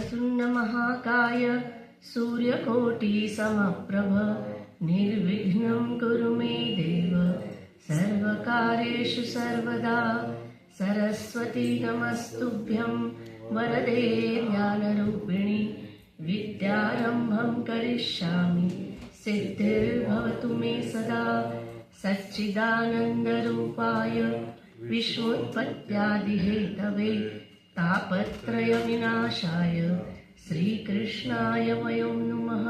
वक्रतुण्डमहाकाय सूर्यकोटिसमप्रभ निर्विघ्नं कुरु मे देव सर्वकार्येषु सर्वदा। सरस्वती नमस्तुभ्यं वरदे ज्ञानरूपिणि विद्यारम्भं करिष्यामि सिद्धिर्भवतु मे सदा। सच्चिदानन्दरूपाय विश्वोत्पत्त्यादिहेतवे तापत्रयविनाशाय श्रीकृष्णाय वयं नमः।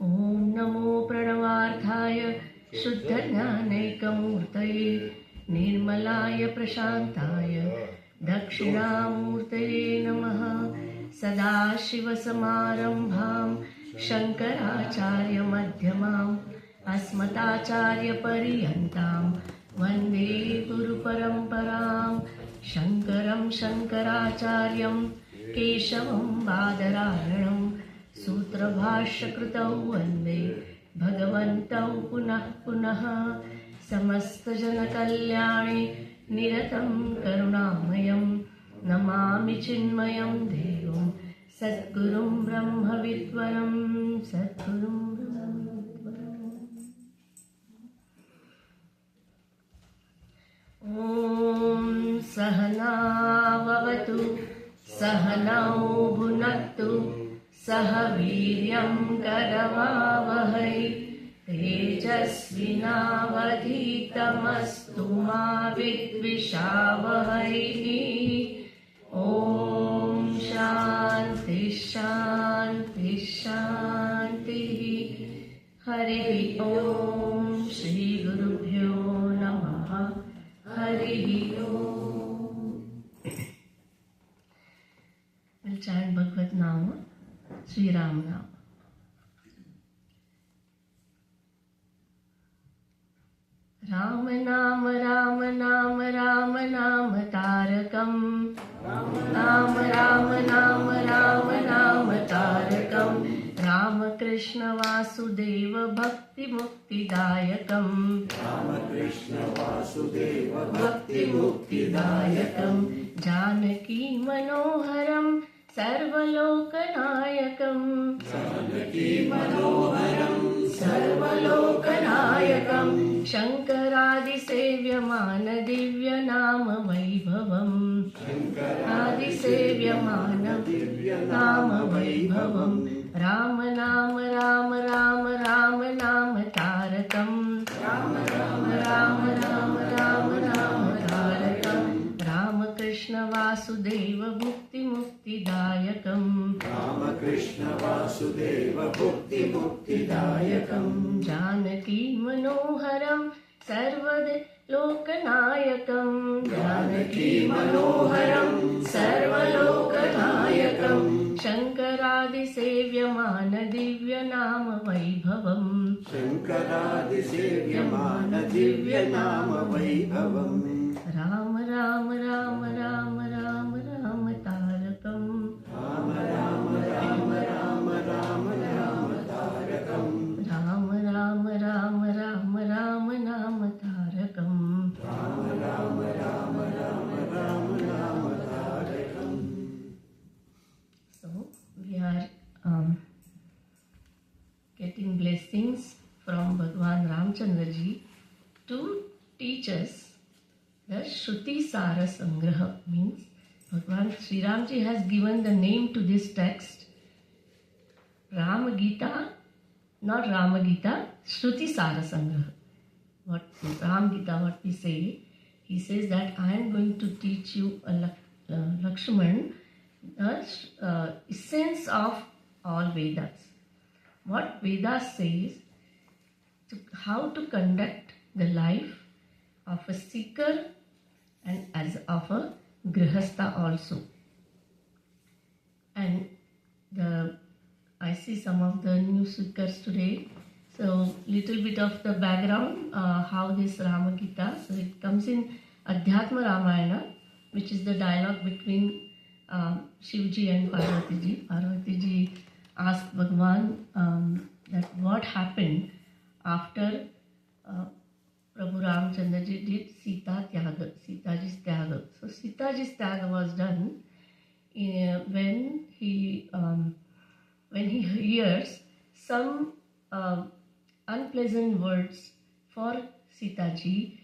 ॐ नमो प्रणवार्थाय शुद्धज्ञानैकमूर्तये निर्मलाय प्रशान्ताय दक्षिणामूर्तये नमः। सदाशिवसमारम्भां शङ्कराचार्यमध्यमाम् अस्मदाचार्यपर्यन्तां वन्दे गुरुपरम्परां। शङ्करं शङ्कराचार्यं केशवं बादरायणं सूत्रभाष्यकृतौ वन्दे भगवन्तौ पुनः पुनः। समस्तजनकल्याणे निरतं करुणामयं नमामि चिन्मयं देवं सद्गुरुं ब्रह्मविद्वरं सद्गुरुं ब्रह्मविद्वरम्। ॐ सहना भवतु सहनौ भुनक्तु सह वीर्यं करवावहै तेजस्विनावधीतमस्तु मा विद्विषावहै। ॐ शान्ति शान्ति शान्तिः। हरिः ॐ श्रीगुरुभ्यो नमः। हरिः ॐ। We'll chant Bhagavad Nama, Sri Ram Nama. Ram नाम राम नाम राम नाम तारकम राम नाम राम नाम नाम तारकम राम कृष्ण वासुदेव भक्ति मुक्तिदायकम राम कृष्ण वासुदेव भक्ति मुक्तिदायकम जानकी मनोहरम सर्वलोकनायकम जानकी मनोहरम सर्वलोकनायकम शङ्करादिसेव्यमान दिव्यनाम वैभवम् शङ्करादिसेव्यमान दिव्यनाम वैभवम् राम नाम राम राम राम नाम तारकम् राम राम राम राम राम नाम तारकम् राम कृष्ण वासुदेव भुक्ति मुक्तिदायकम् राम कृष्ण वासुदेव भुक्ति मुक्तिदायकम् जानकी मनोहरं सर्वलोकनायकं जानकी मनोहरं सर्वलोकनायकं शङ्करादिसेव्यमान दिव्यनाम वैभवम् शङ्करादिसेव्यमान दिव्यनाम वैभवम् राम राम राम राम राम राम तारकम् राम राम राम राम राम राम तारकम् राम राम राम राम राम नाम तारकम् राम राम राम राम राम नाम तारकम्. So we are getting blessings from Bhagwan Ramchandraji to teach us the Shruti Sara Sangraha. Means Bhagwan Sri Ramji has given the name to this text, Rama Gita, not Rama Gita, Shruti Sara Sangraha. What Rama Gita, what we say, he says that I am going to teach you Lakshman, the essence of all Vedas. What Vedas says, how to conduct the life of a seeker and as of a grihastha also. And I see some of the new seekers today. So little bit of the background, how this Rama Gita. So it comes in Adhyatma Ramayana, which is the dialogue between Shivji and Parvatiji. Parvatiji asked Bhagwan that what happened after Prabhu Ramchandraji did Sitaji's Tyaga. So Sitaji's Tyaga was done when he hears some unpleasant words for Sitaji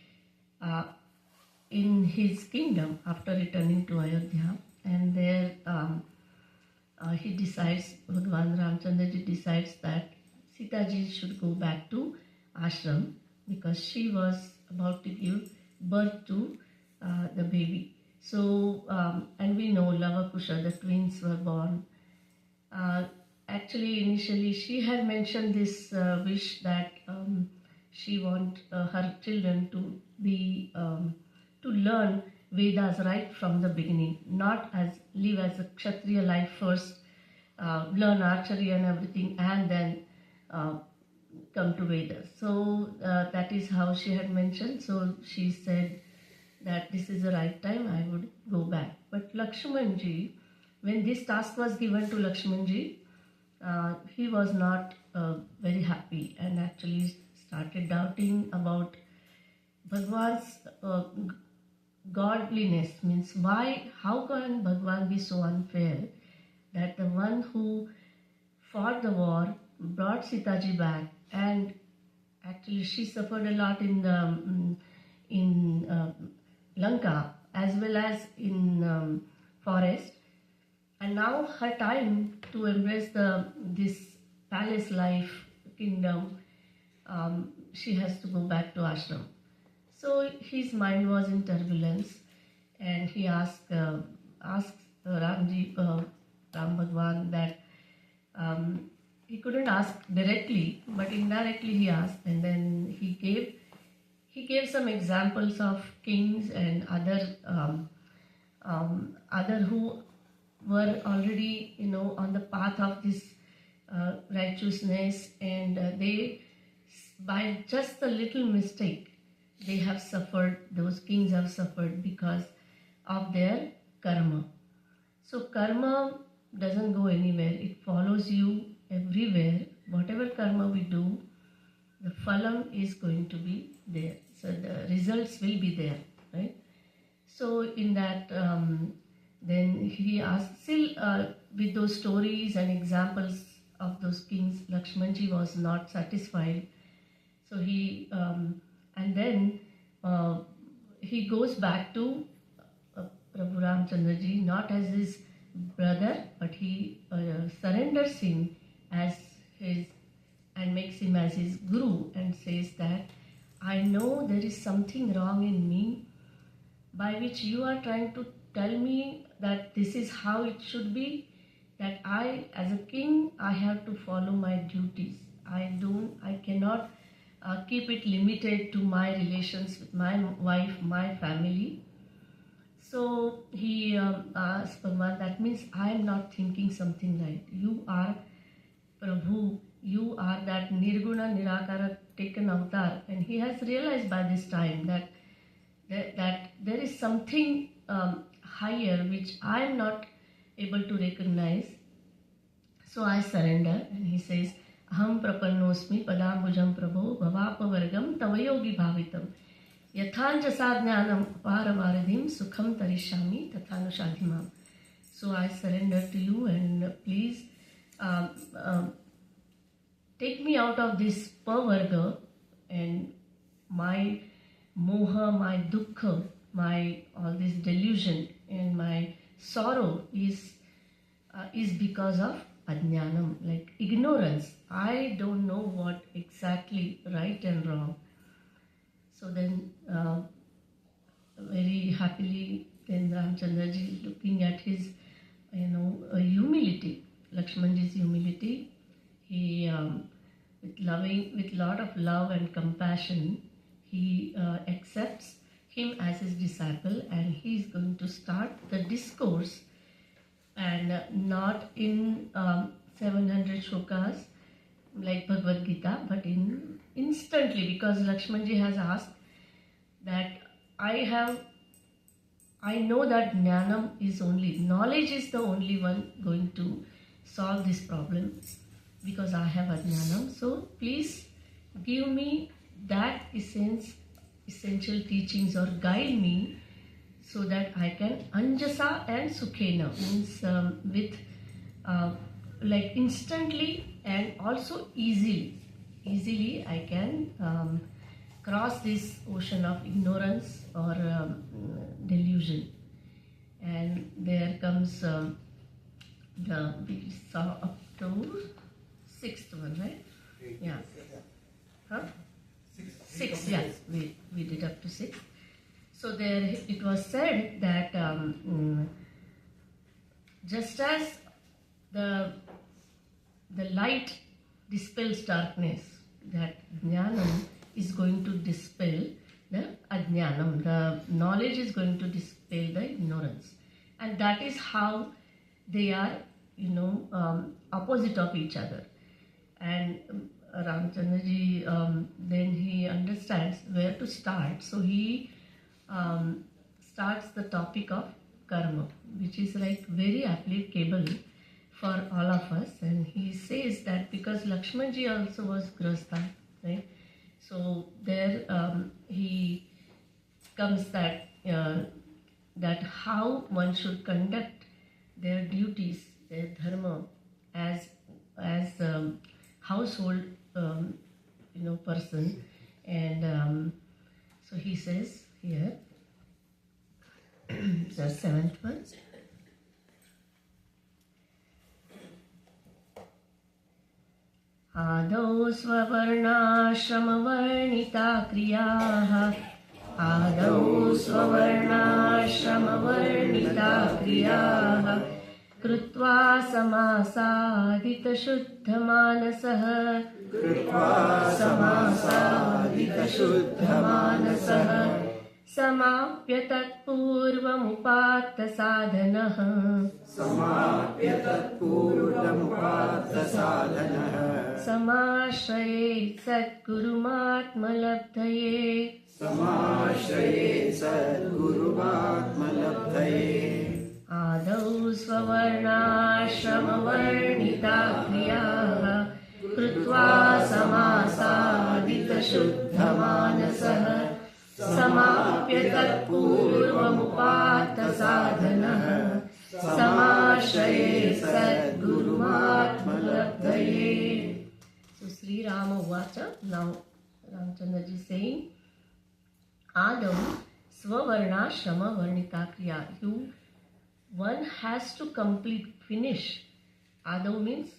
in his kingdom after returning to Ayodhya, and there he decides, Bhagwan Ramchandraji decides that Sitaji should go back to ashram because she was about to give birth to the baby. So, and we know Lavakusha, the twins were born. Actually, initially she had mentioned this wish that she want her children to be to learn Vedas right from the beginning, not as live as a Kshatriya life first, learn archery and everything, and then come to Vedas. So that is how she had mentioned. So she said that this is the right time, I would go back. But Lakshmanji, when this task was given to Lakshmanji, he was not very happy and actually started doubting about Bhagwan's godliness. Means why, how can Bhagwan be so unfair that the one who fought the war, brought Sitaji back, and actually she suffered a lot in Lanka as well as in forest, and now her time to embrace this palace life kingdom, she has to go back to ashram. So his mind was in turbulence, and he asked Ramji, Ram Bhagwan, that he couldn't ask directly, but indirectly he asked, and then he gave some examples of kings and other who were already on the path of this righteousness, and they, by just a little mistake, they have suffered, those kings have suffered because of their karma. So karma doesn't go anywhere, it follows you everywhere. Whatever karma we do, the phalam is going to be there, so the results will be there, right? So in that, then he asked, still with those stories and examples of those kings, Lakshmanji was not satisfied. So he and then he goes back to Prabhu Ramchandraji, not as his brother, but he surrenders him as his, and makes him as his guru, and says that I know there is something wrong in me by which you are trying to tell me that this is how it should be, that I, as a king, I have to follow my duties. I cannot keep it limited to my relations with my wife, my family. So he asked Bhagwan, that means I am not thinking something right. You are Prabhu, you are that Nirguna Nirakara taken avatar, and he has realized by this time that there is something higher which I am not able to recognize. So I surrender, and he says, Aham prapannosmi padambujam prabho bhavapavargam tavayogi bhavitam yathanjasa jnanam paravaradhim sukham tarishami tathanushadhimam. So I surrender to you, and please take me out of this pavarga, and my moha, my dukkha, my all this delusion and my sorrow is because of ajnanam, like ignorance. I don't know what exactly right and wrong. So then very happily, then Ramchandraji, looking at his humility, Lakshmanji's humility, he with lot of love and compassion, he accepts him as his disciple, and he is going to start the discourse, and not in 700 shlokas like Bhagavad Gita, but instantly, because Lakshmanji has asked that I know that jnanam is only, knowledge is the only one going to solve this problem, because I have ajnanam. So please give me that essential teachings, or guide me so that I can Anjasa and Sukhena, means with like instantly and also easily I can cross this ocean of ignorance or delusion. And there comes we saw up to sixth one, right? Yeah. Huh? Six, yes, we did up to six. So there it was said that just as the light dispels darkness, that jnanam is going to dispel the ajnanam. The knowledge is going to dispel the ignorance, and that is how they are, opposite of each other. And Ramchandraji, then he understands where to start. So he starts the topic of karma, which is like very applicable for all of us. And he says that because Lakshmanji also was Grahastha, right? So there he comes that that how one should conduct their duties, their dharma, as household person. And so he says here, the seventh one. आदौ स्ववर्णाश्रमवर्णिता क्रियाः आदौ स्ववर्णाश्रमवर्णिता क्रियाः कृत्वा समासादितशुद्धमानसः समाप्य तत्पूर्वमुपात्तसाधनः समाश्रयेत् सद्गुरुमात्मलब्धये आदौ स्ववर्णाश्रमवर्णिता क्रियाः कृत्वा समासादितशुद्धमानसः समाप्य तत्पूर्वमुपात्तसाधनः समाश्रयेत् सद्गुरुमात्मलब्धये. So Sri Rama Vacha, now Ramchandraji is saying, Adam Swavarna Shrama Varnita Kriya. One has to finish. Adam means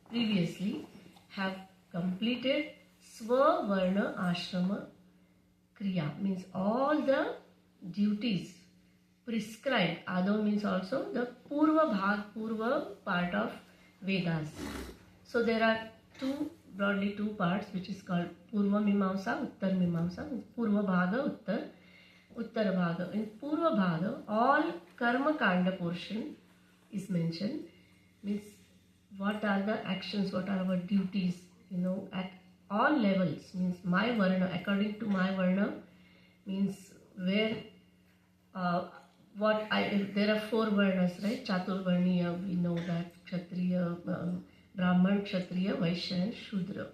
previously have completed Swavarna Ashrama Kriya, means all the duties prescribed. Adam means also the Purva part of Vedas. So there are broadly two parts, which is called Purva Mimamsa, Uttar Mimamsa. Purva Bhaga, Uttar Bhaga. In Purva Bhaga, all Karma Kanda portion is mentioned. Means what are the actions, what are our duties, at all levels. Means my Varna, according to my Varna, means where there are four Varnas, right? Chaturvarniya, we know that, Kshatriya, Brahman, Kshatriya, Vaishya and Shudra.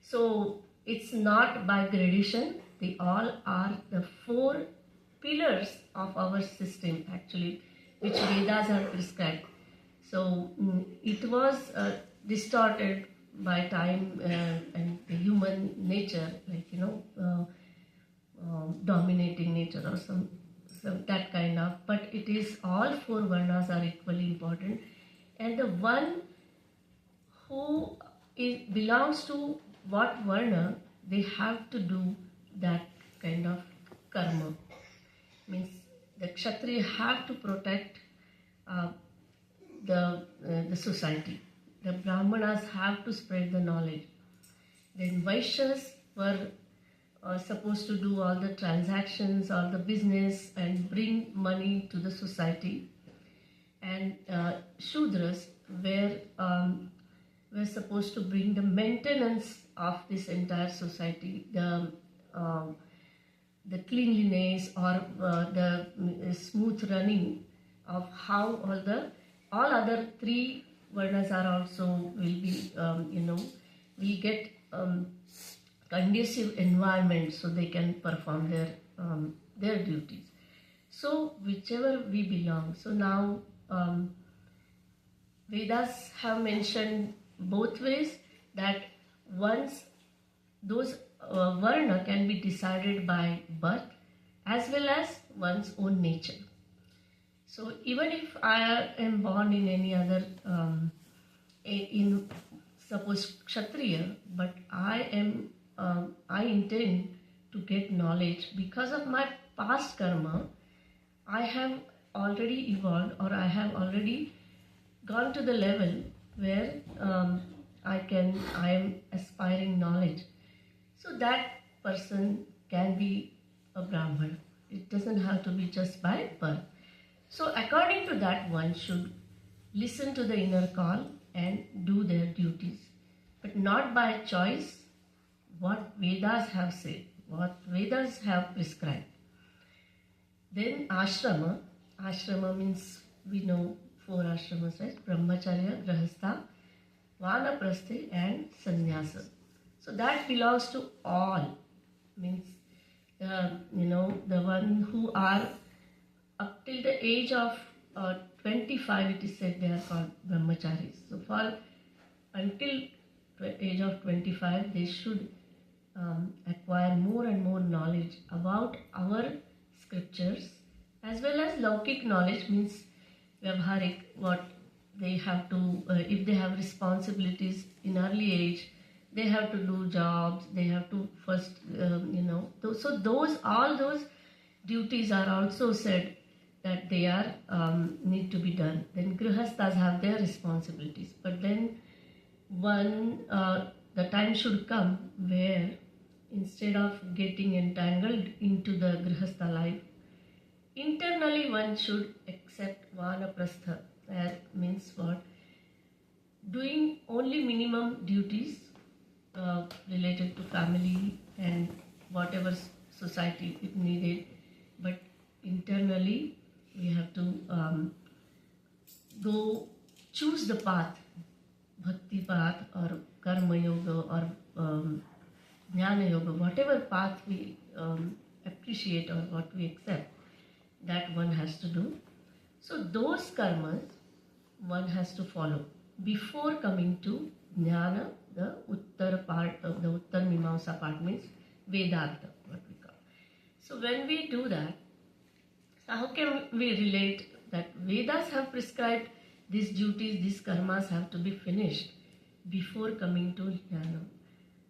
So it's not by gradation, they all are the four pillars of our system actually, which Vedas are prescribed. So it was distorted by time and the human nature, like dominating nature or some that kind of, but it is all four Varnas are equally important, and the one who belongs to what Varna, they have to do that kind of karma. Means the Kshatriya have to protect the society. The Brahmanas have to spread the knowledge. Then Vaishyas were supposed to do all the transactions, all the business and bring money to the society. And Shudras were supposed to bring the maintenance of this entire society, the cleanliness or the smooth running of how all other three Varnas are also will be will get conducive environment so they can perform their duties. So whichever we belong. So now Vedas have mentioned both ways, that once those varna can be decided by birth as well as one's own nature. So even if I am born in any other, in suppose Kshatriya, but I intend to get knowledge because of my past karma. I have already evolved, or I have already gone to the level where I am aspiring knowledge. So that person can be a Brahman. It doesn't have to be just by birth. So according to that, one should listen to the inner call and do their duties, but not by choice, what Vedas have said, what Vedas have prescribed. Then ashrama. Ashrama means, we know 4 ashramas, right? Brahmacharya, Grahastha, Vanaprastha and Sannyasa. So that belongs to all. Means, the one who are up till the age of 25, it is said they are called brahmacharis. So for until age of 25, they should acquire more and more knowledge about our scriptures, as well as Laukik knowledge, means Vyavharik, what they have to, if they have responsibilities in early age, they have to do jobs, they have to first, so all those duties are also said that they are need to be done. Then Grihasthas have their responsibilities, but then the time should come where instead of getting entangled into the Grihastha life, internally one should accept Vanaprastha. That means what? Doing only minimum duties related to family and whatever society it needed, but internally we have to go choose the path, bhakti path or karma yoga or jnana yoga, whatever path we appreciate or what we accept, that one has to do. So those karmas one has to follow before coming to jnana, the uttar part of the uttar mimamsa part, means Vedanta, what we call. So when we do that, how can we relate that Vedas have prescribed these duties, these karmas have to be finished before coming to jnana,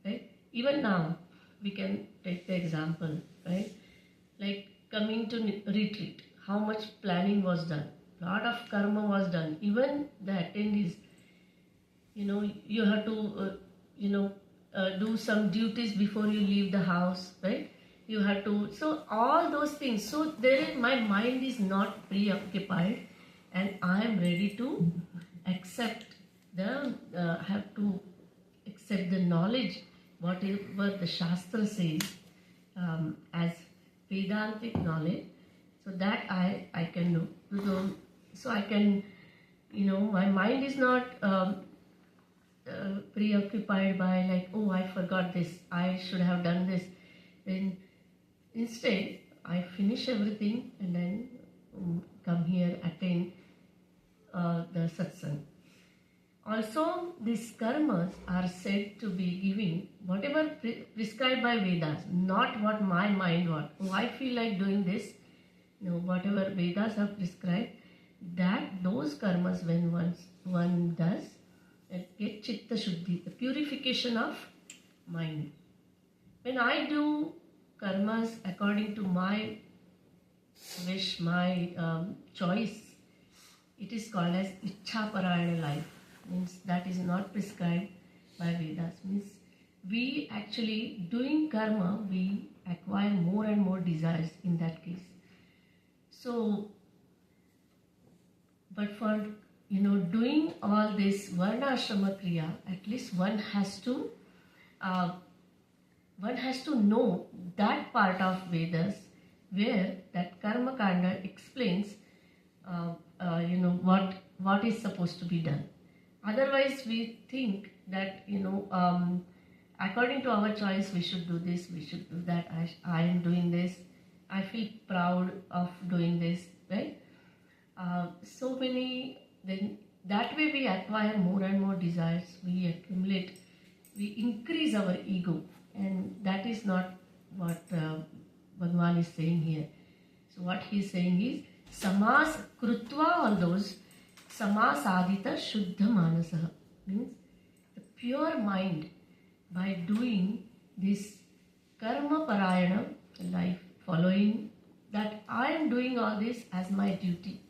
right? Even now, we can take the example, right? Like coming to retreat, how much planning was done, lot of karma was done. Even the attendees, you have to, do some duties before you leave the house, right? You have to, so all those things. So my mind is not preoccupied, and I am ready to accept have to accept the knowledge, whatever the Shastra says as Vedantic knowledge. So that I can do. So I can, my mind is not preoccupied by like, oh, I forgot this, I should have done this. Then instead, I finish everything and then come here, attend the satsang. Also, these karmas are said to be giving whatever prescribed by Vedas, not what my mind wants. Oh, I feel like doing this. No, whatever Vedas have prescribed, that those karmas when one does, get chitta shuddhi, the purification of mind. When I do karmas according to my wish, my choice, it is called as Ichhaparayana life. Means that is not prescribed by Vedas. Means we actually, doing karma, we acquire more and more desires in that case. So, but for doing all this varnashrama kriya, at least one has to know that part of Vedas where that karma kanda explains what is supposed to be done. Otherwise, we think that according to our choice, we should do this, we should do that. I am doing this. I feel proud of doing this, right? So many, then that way we acquire more and more desires, we accumulate, we increase our ego, and that is not what Bhagavan is saying here. So what he is saying is, samas krutva, all those, samas adita shuddha manasa, means the pure mind, by doing this karma parayana life, following that I am doing all this as my duty,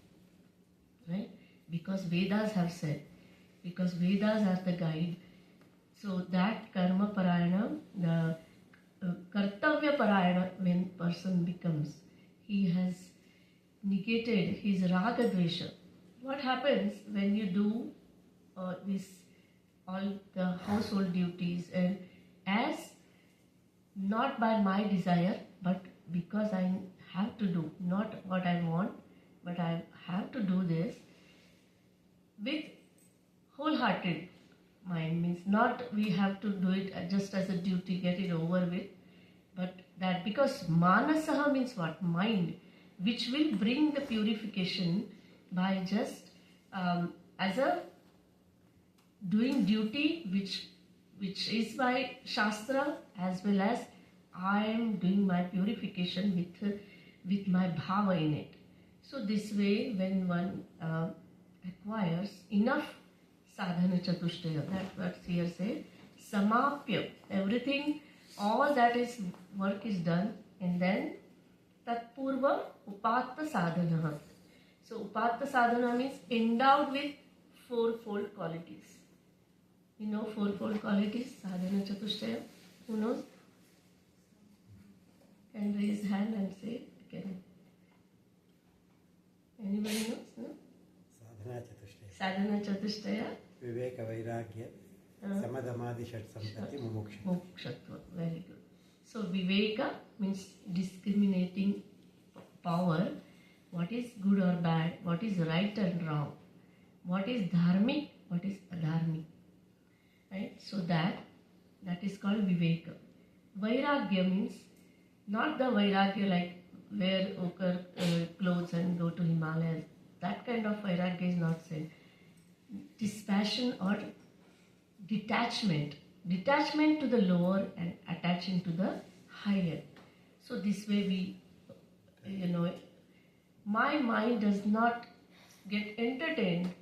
right? Because Vedas have said, because Vedas are the guide. So that karma parayana, the kartavya parayana, when person becomes, he has negated his raga dvesha. What happens when you do this, all the household duties, and as not by my desire, but because I have to do, not what I want, but I have to do this with wholehearted mind, means not we have to do it just as a duty, get it over with, but that because manasaha means what? Mind, which will bring the purification by just as a doing duty, which is by Shastra, as well as I am doing my purification with my bhava in it. So this way, when one acquires enough sadhana chatushtaya, that's what here says, samapya, everything, all that is work is done, and then tat purva upatta sadhana. So upatta sadhana means endowed with fourfold qualities. You know fourfold qualities, sadhana chatushtaya? Who knows? Can raise hand and say, can anybody knows? No? Sadhana chatushtaya. Viveka vairagya, samadhamadi shat sampati mumuksha. Mukshatva, very good. So viveka means discriminating power, what is good or bad, what is right and wrong, what is dharmic, what is adharmic. Right? So that is called viveka. Vairagya means not the vairagya like wear ochre clothes and go to Himalayas. That kind of vairagya is not said. Dispassion or detachment. Detachment to the lower and attaching to the higher. So this way we, my mind does not get entertained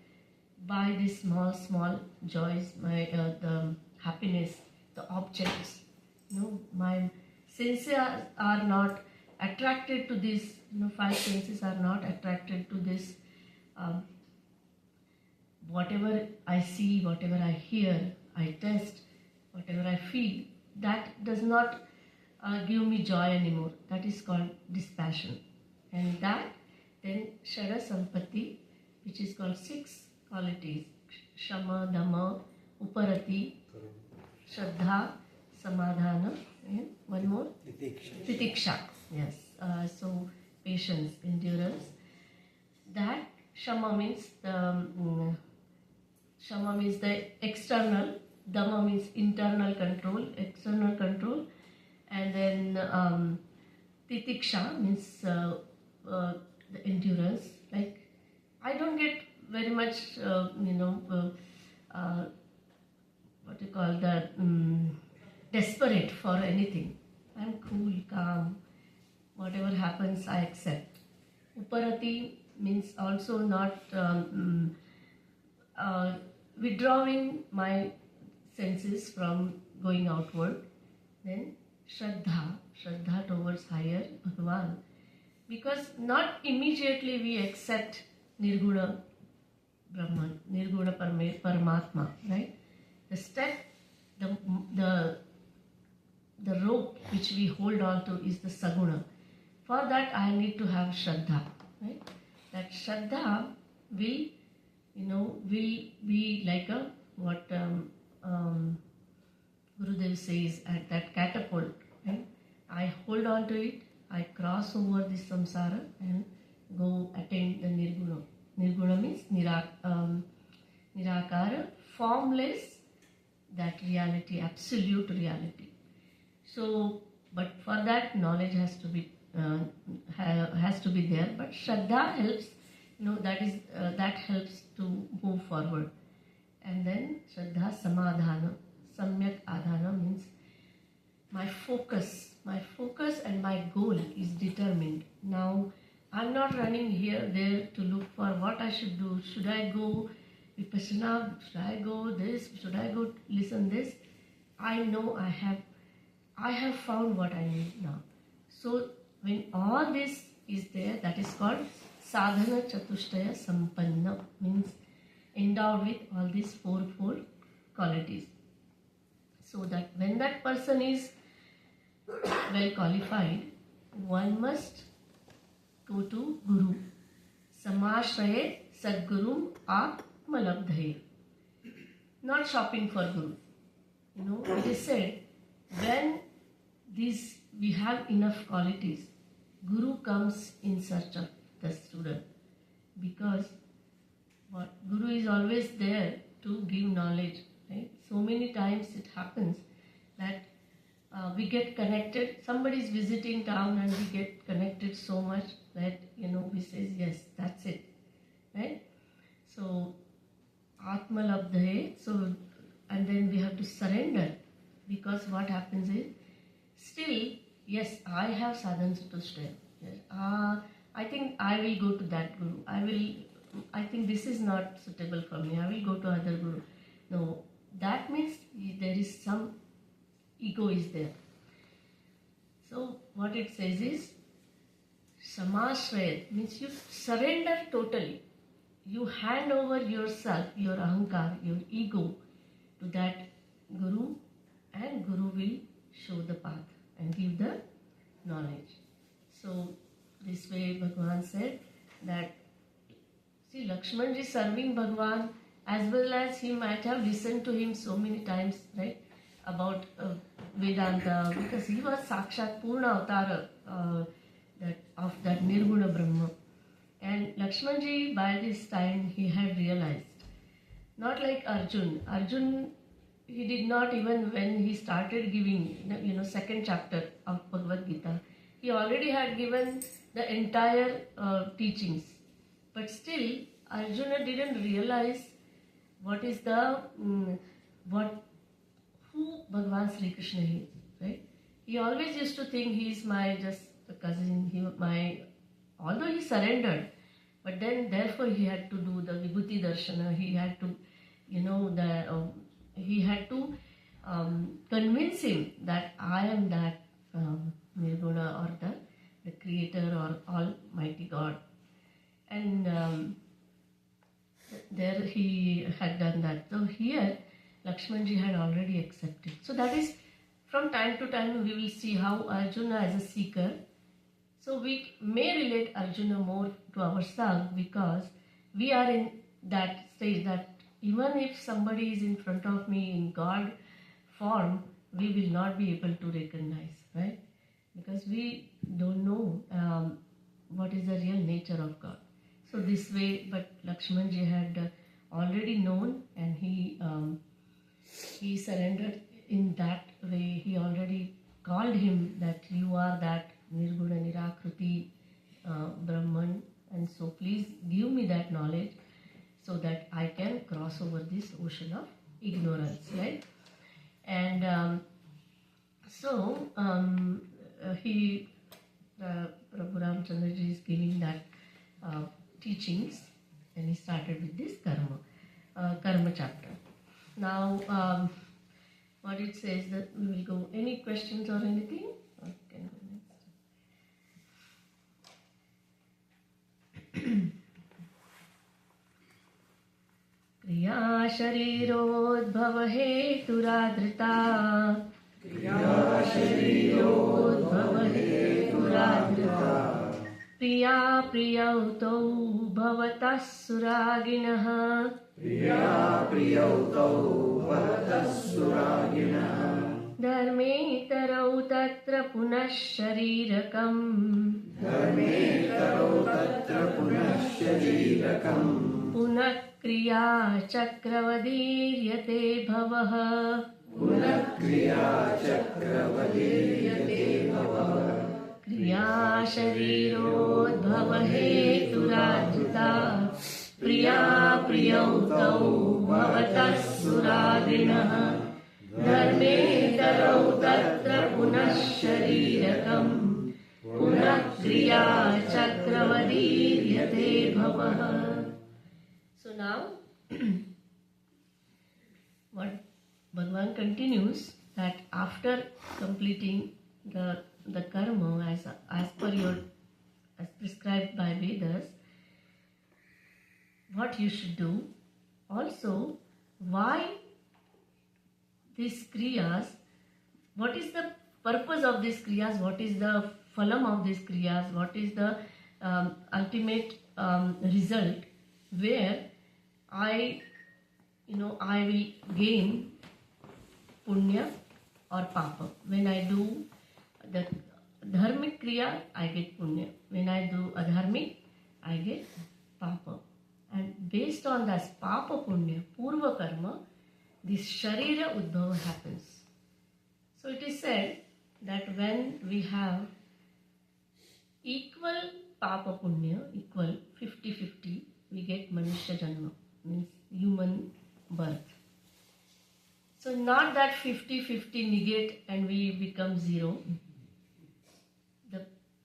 by these small joys, my the happiness, the objects. My senses are not attracted to this. Five senses are not attracted to this. Whatever I see, whatever I hear, I taste, whatever I feel, that does not give me joy anymore. That is called dispassion. And that then Shara Sampati, which is called 6 qualities: Shama, Dhamma, Uparati, Shraddha, Samadhana, and one more? Titiksha. Yes. So patience, endurance. That Shama means the external, Dhamma means internal control, external control, and then Titiksha means the endurance. Like I don't get very much, what you call that, desperate for anything. I'm cool, calm. Whatever happens, I accept. Uparati means also not withdrawing my senses from going outward. Then Shraddha towards higher Bhagavan. Because not immediately we accept Nirguna Brahman, Nirguna Paramatma, right? The step, the rope which we hold on to is the Saguna. For that I need to have Shraddha, right? That Shraddha will be like a, what Gurudev says, at that catapult, right? I hold on to it, I cross over this samsara and go attain the Nirguna. Nirguna means Nirakara, formless, that reality, absolute reality. So, but for that knowledge has to be has to be there, but Shraddha helps, that helps to move forward. And then Shraddha Samadhana, Samyak Adhana means my focus and my goal is determined. Now I'm not running here, there to look for what I should do. Should I go Vipassana? Should I go this? Should I go listen this? I know I have found what I need now. So when all this is there, that is called Sadhana Chatushtaya Sampanna, means endowed with all these four qualities. So that when that person is well qualified, one must go to Guru. Samashraye Sadgurum Atmalabdhaye. Not shopping for Guru. It is said, when we have enough qualities, Guru comes in search of the student, because Guru is always there to give knowledge, right? So many times it happens that we get connected, somebody is visiting town and we get connected so much that, we say, yes, that's it, right? So, Atmalabdhaye, so, and then we have to surrender, because what happens is, still, yes, I have sadhana to stay. Yes, I think I will go to that Guru. I think this is not suitable for me. I will go to other Guru. No, that means there is some ego is there. So what it says is, Samashraya means you surrender totally. You hand over yourself, your ahankar, your ego to that Guru, and Guru will show the path and give the knowledge. So this way Bhagavan said that, see, Lakshmanji serving Bhagavan, as well as he might have listened to him so many times, right, about Vedanta, because he was Sakshat Purna Avtara of that Nirguna Brahma. And Lakshmanji, by this time, he had realized, not like Arjun. Arjun, he did not, even when he started giving, second chapter of Bhagavad Gita, he already had given the entire teachings. But still, Arjuna didn't realize what is who Bhagavan Sri Krishna is, right? He always used to think he is my just cousin, although he surrendered, but then therefore he had to do the Vibhuti Darshana, he had to, he had to convince him that I am that Nirguna, or the Creator or Almighty God. And there he had done that. So here Lakshmanji had already accepted. So that is, from time to time we will see how Arjuna as a seeker, so we may relate Arjuna more to ourselves, because we are in that stage that even if somebody is in front of me in God form, we will not be able to recognize, right? Because we don't know what is the real nature of God. So this way, but Lakshmanji had already known, and he surrendered in that way. He already called him that you are that Nirguna Nirakruti Brahman, and so please give me that knowledge so that I can cross over this ocean of ignorance, right? And Prabhu Ramchandraji is giving that teachings, and he started with this karma chapter. Now, what it says that we will go. Any questions or anything? Okay, go next. Kriya sharirodbhava heturadrita. Kriya sharirodbhava heturadrita. Priya priyautau bhavatas suraginaha. Priya priyautau bhavatas suraginaha. Dharme tarau tatra punah sharirikam. Dharme tarau tatra punah sharirikam. Punah kriya chakravadiriyate bhavaha. Punah kriya chakravadiriyate bhavaha. क्रिया शरीरोद्भव हेतुराजिता प्रिया प्रियौ तौ भवतः सुरादिनः धर्मेतरौ तत्र पुनः शरीरकम् पुनः क्रिया चक्रमदीर्यते भवः. So now what Bhagavan continues that after completing the karma as prescribed by Vedas, what you should do, also why these kriyas, what is the purpose of these kriyas, what is the phalam of these kriyas, what is the ultimate result where I will gain punya or papa. When I do the dharmic kriya, I get punya. When I do adharmic, I get papa. And based on this papa punya, purva karma, this sharira udbhava happens. So it is said that when we have equal papa punya, equal 50-50, we get manushya janma, means human birth. So not that 50-50 negate and we become zero.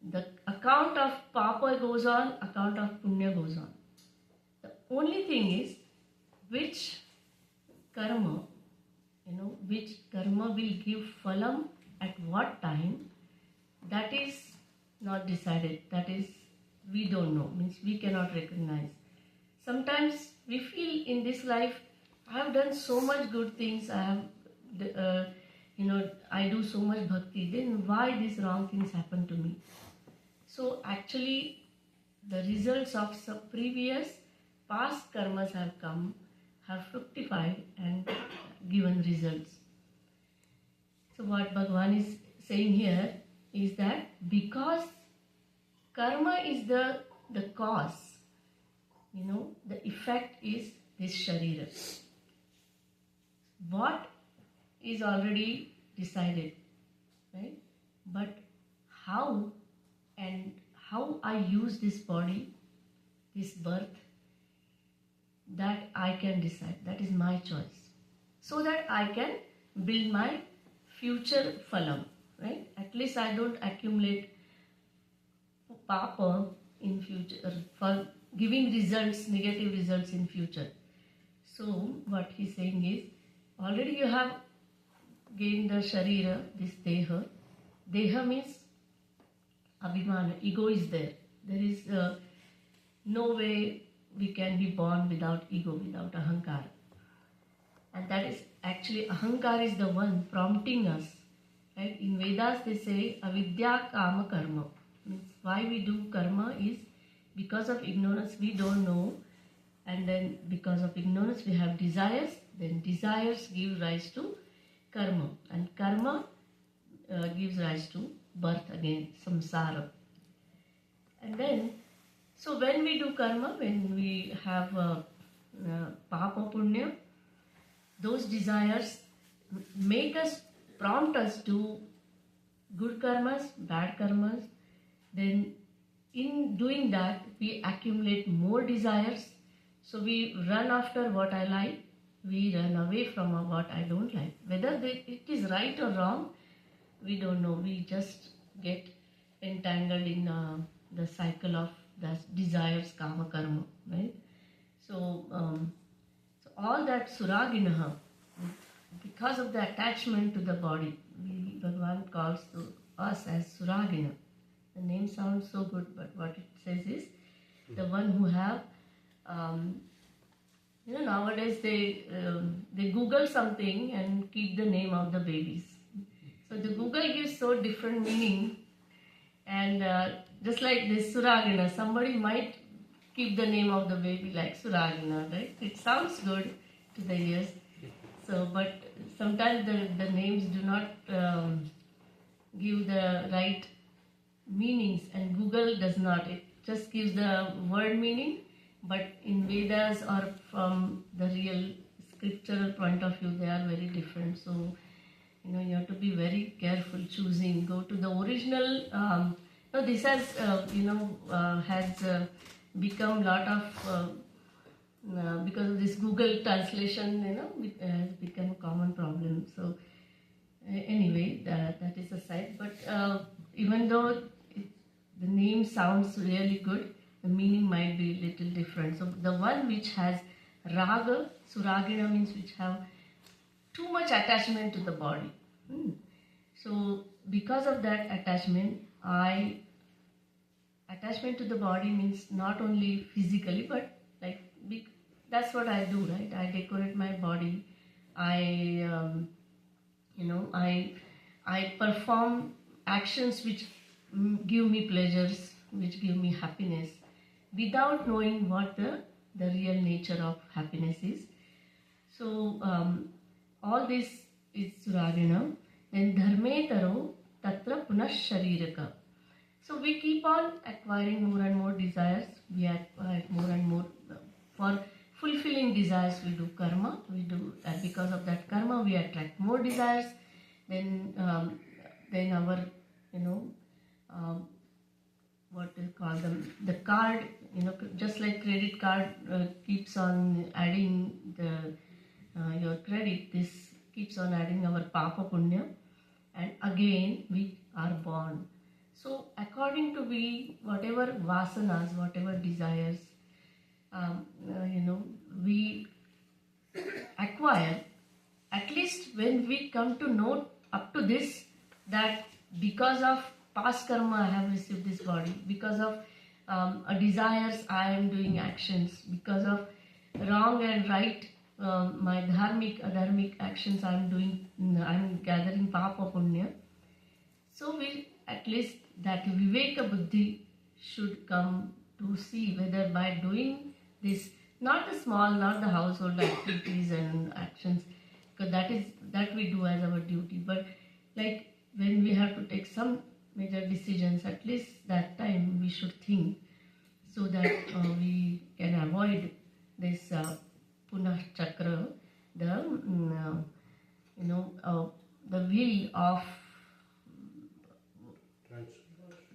The account of papa goes on, account of punya goes on. The only thing is which karma will give phalam at what time, that is not decided. That is, we don't know, means we cannot recognize. Sometimes we feel in this life, I have done so much good things, I do so much bhakti, then why these wrong things happen to me? So actually the results of some previous past karmas have fructified and given results. So what Bhagavan is saying here is that because karma is the cause, the effect is this sharira. What is already decided, right? But how I use this body, this birth, that I can decide. That is my choice. So that I can build my future phalam, right? At least I don't accumulate papa in future for giving results, negative results in future. So what he's saying is, already you have gained the sharira, this deha. Deha means abhimana, ego is there. There is no way we can be born without ego, without ahankar. And that is actually, ahankar is the one prompting us. Right? In Vedas they say avidya kama karma. Means why we do karma is because of ignorance, we don't know. And then because of ignorance we have desires. Then desires give rise to karma. And karma gives rise to birth again, samsara. And then, so when we do karma, when we have papa punya, those desires prompt us to good karmas, bad karmas. Then in doing that, we accumulate more desires. So we run after what I like, we run away from what I don't like. Whether it is right or wrong, we don't know. We just get entangled in the cycle of the desires, kama karma, right? So all that suraginaha, because of the attachment to the body, Bhagavan calls to us as suragina. The name sounds so good, but what it says is the one who have, nowadays they Google something and keep the name of the babies. So the Google gives so different meaning, and just like this suragina, somebody might keep the name of the baby like suragina, right? It sounds good to the ears. So, but sometimes the names do not give the right meanings, and Google does not. It just gives the word meaning, but in Vedas or from the real scriptural point of view, they are very different. So, you have to be very careful choosing. Go to the original So this has, become lot of, because of this Google translation, it has become a common problem. So anyway, that is aside. But even though the name sounds really good, the meaning might be a little different. So the one which has raga, suragina means which have too much attachment to the body. So because of that attachment to the body means not only physically, but like that's what I do, right? I decorate my body. I perform actions which give me pleasures, which give me happiness, without knowing what the real nature of happiness is. So all this is suragina. Then dharmetaro tatra punah shariraka. So we keep on acquiring more and more desires. We acquire more and more. For fulfilling desires, we do karma. We do, and because of that karma, we attract more desires. Then our, what is called the card, just like credit card keeps on adding your credit. This keeps on adding our papa punya, and again we are born. So according to whatever vasanas, whatever desires, we acquire, at least when we come to know up to this, that because of past karma I have received this body, because of desires I am doing actions, because of wrong and right, my dharmic, adharmic actions I am doing, I am gathering papa punya. So we, at least that viveka buddhi should come to see whether by doing this, not the small, not the household activities and actions, because that we do as our duty, but like when we have to take some major decisions, at least that time we should think, so that we can avoid this punah chakra, the wheel of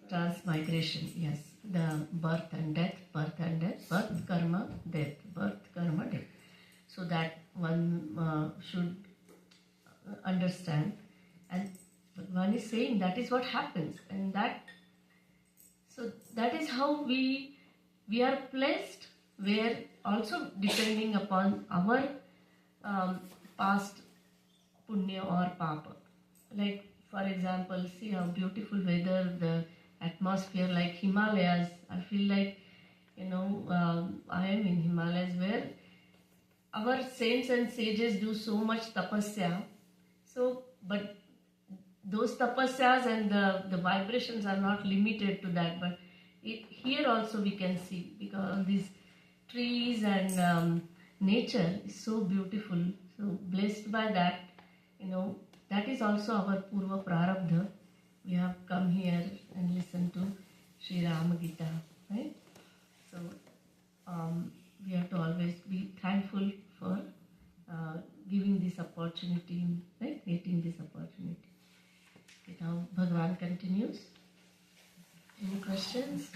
transmigration. Yes, the birth and death, birth karma, death, birth karma, death. So that one should understand, and one is saying that is what happens, and that is how we are placed, where also depending upon our past punya or papa. Like for example, see how beautiful weather, the atmosphere, like Himalayas. I feel like I am in Himalayas, where our saints and sages do so much tapasya. So, but those tapasyas and the vibrations are not limited to that, but here also we can see, because these trees and nature is so beautiful, so blessed by that. That is also our purva prarabdha. We have come here and listened to Sri Rama Gita, right? So we have to always be thankful for giving this opportunity, right? Getting this opportunity. Okay, now Bhagavan continues. Any questions?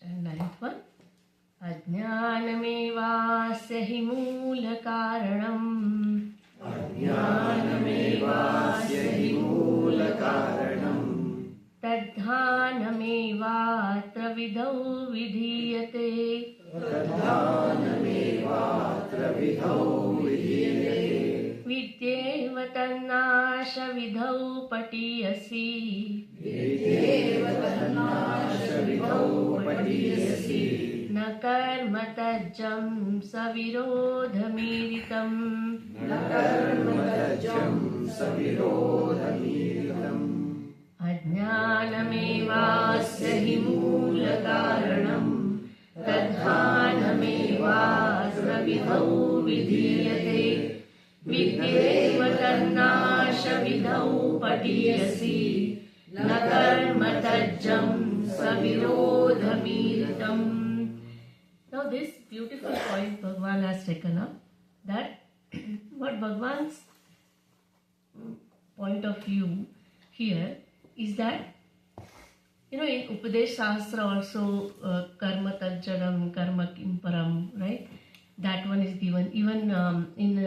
And ninth one. Ajnanamevaasya hi moola karanam. Ajnanamevaasya hi moola karanam. Tadhanamevatra vidhau vidhiyate. Tadhanamevatra vidhau vidhiyate. Vidyeva tannasha vidhau patiyasi. Vidyeva tannasha vidhau patiyasi. Na karma tajjam savirodhamiritam. Na karma tajjam savirodhamiritam. Ajnanamevasya hi moola karanam. Tadhanamevatra vidhau vidhiyate. Vidyeva tannasha vidhau patiyasi. Na karma tajjam savirodhamiritam. Now this beautiful point Bhagavan has taken up, that what Bhagavan's point of view here is that, in Upadesh Shastra also, karma tajjadam, karma kimparam, right? That one is given. Even in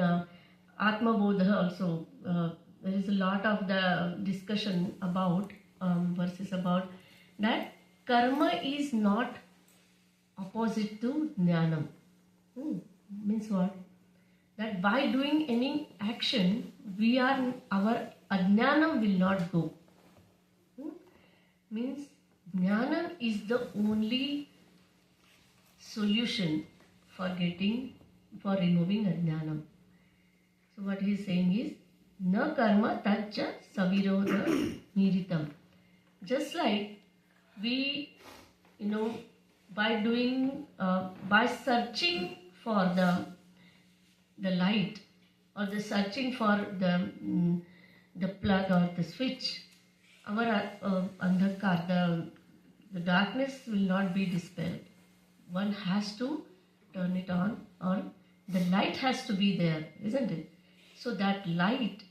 Atma Bodha also, there is a lot of the discussion about verses about that karma is not opposite to jnanam. Means what? That by doing any action, our ajnanam will not go. Means jnanam is the only solution for removing ajnanam. So what he is saying is, na karma tajja savirodha niritam. Just like we, by searching for the light, or the searching for the plug or the switch, our andhakar, the darkness will not be dispelled. One has to turn it on, or the light has to be there, isn't it? So that light,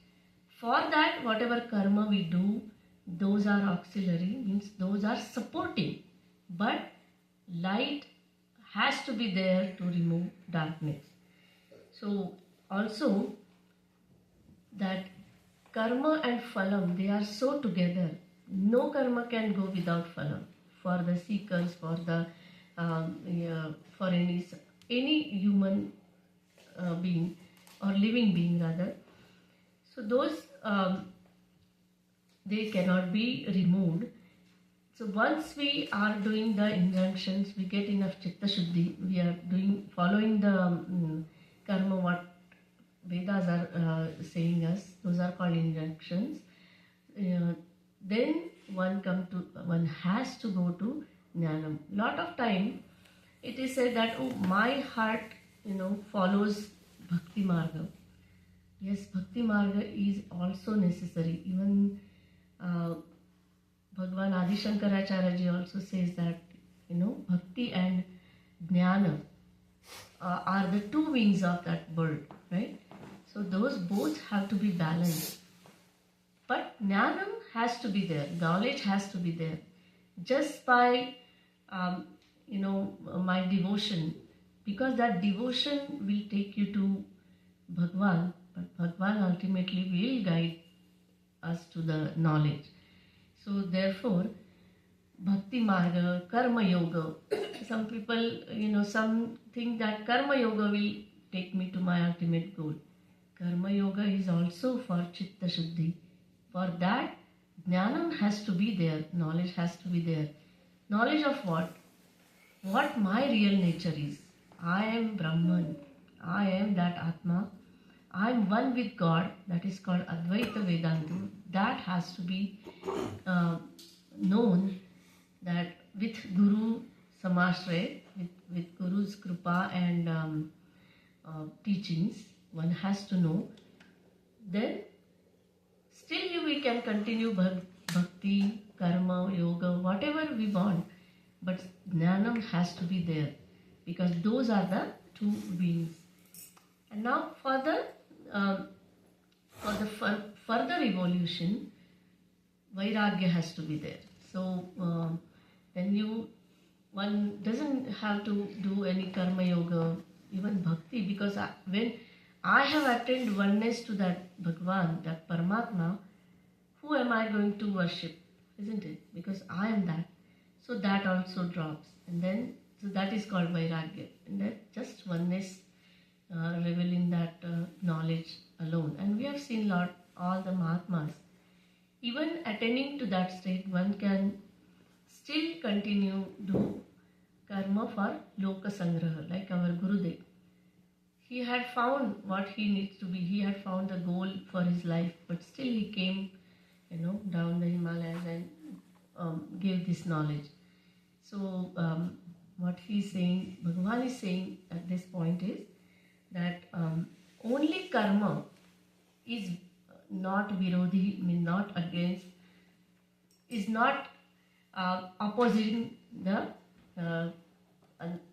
for that whatever karma we do, those are auxiliary, means those are supporting, but light has to be there to remove darkness. So also that karma and phalam, they are so together. No karma can go without phalam. For the seekers, for the for any human being or living being rather. So those they cannot be removed. So once we are doing the injunctions, we get enough chitta shuddhi. We are following the karma what Vedas are saying us. Those are called injunctions. Then one has to go to jnanam. Lot of time it is said that my heart follows bhakti marga. Yes, bhakti marga is also necessary. Even Bhagwan Adi Shankaracharya ji also says that bhakti and jnana are the two wings of that bird, right? So those both have to be balanced. But jnanam has to be there, knowledge has to be there. Just by my devotion, because that devotion will take you to Bhagwan, but Bhagwan ultimately will guide us to the knowledge. So therefore, bhakti marga, karma yoga. Some people, some think that karma yoga will take me to my ultimate goal. Karma yoga is also for chitta shuddhi. For that, jnanam has to be there, knowledge has to be there. Knowledge of what? What my real nature is. I am Brahman. I am that Atma. I am one with God. That is called Advaita Vedanta. That has to be known, that with Guru Samashray, with Guru's Kripa and teachings, one has to know. Then still we can continue bhakti, karma, yoga, whatever we want. But jnanam has to be there, because those are the two wings. And now for the further evolution, vairagya has to be there. So then one doesn't have to do any karma yoga, even bhakti, because when I have attained oneness to that Bhagwan, that Paramatma, who am I going to worship? Isn't it? Because I am that. So that also drops. And then, so that is called vairagya. And that just oneness revealing that knowledge alone. And we have seen all the Mahatmas. Even attaining to that state, one can still continue do karma for loka sangraha, like our Gurudev. He had found what he needs to be. He had found the goal for his life, but still he came, down the Himalayas and gave this knowledge. So what he is saying, Bhagavan is saying at this point is that only karma is not virodhi, means not against, is not opposing the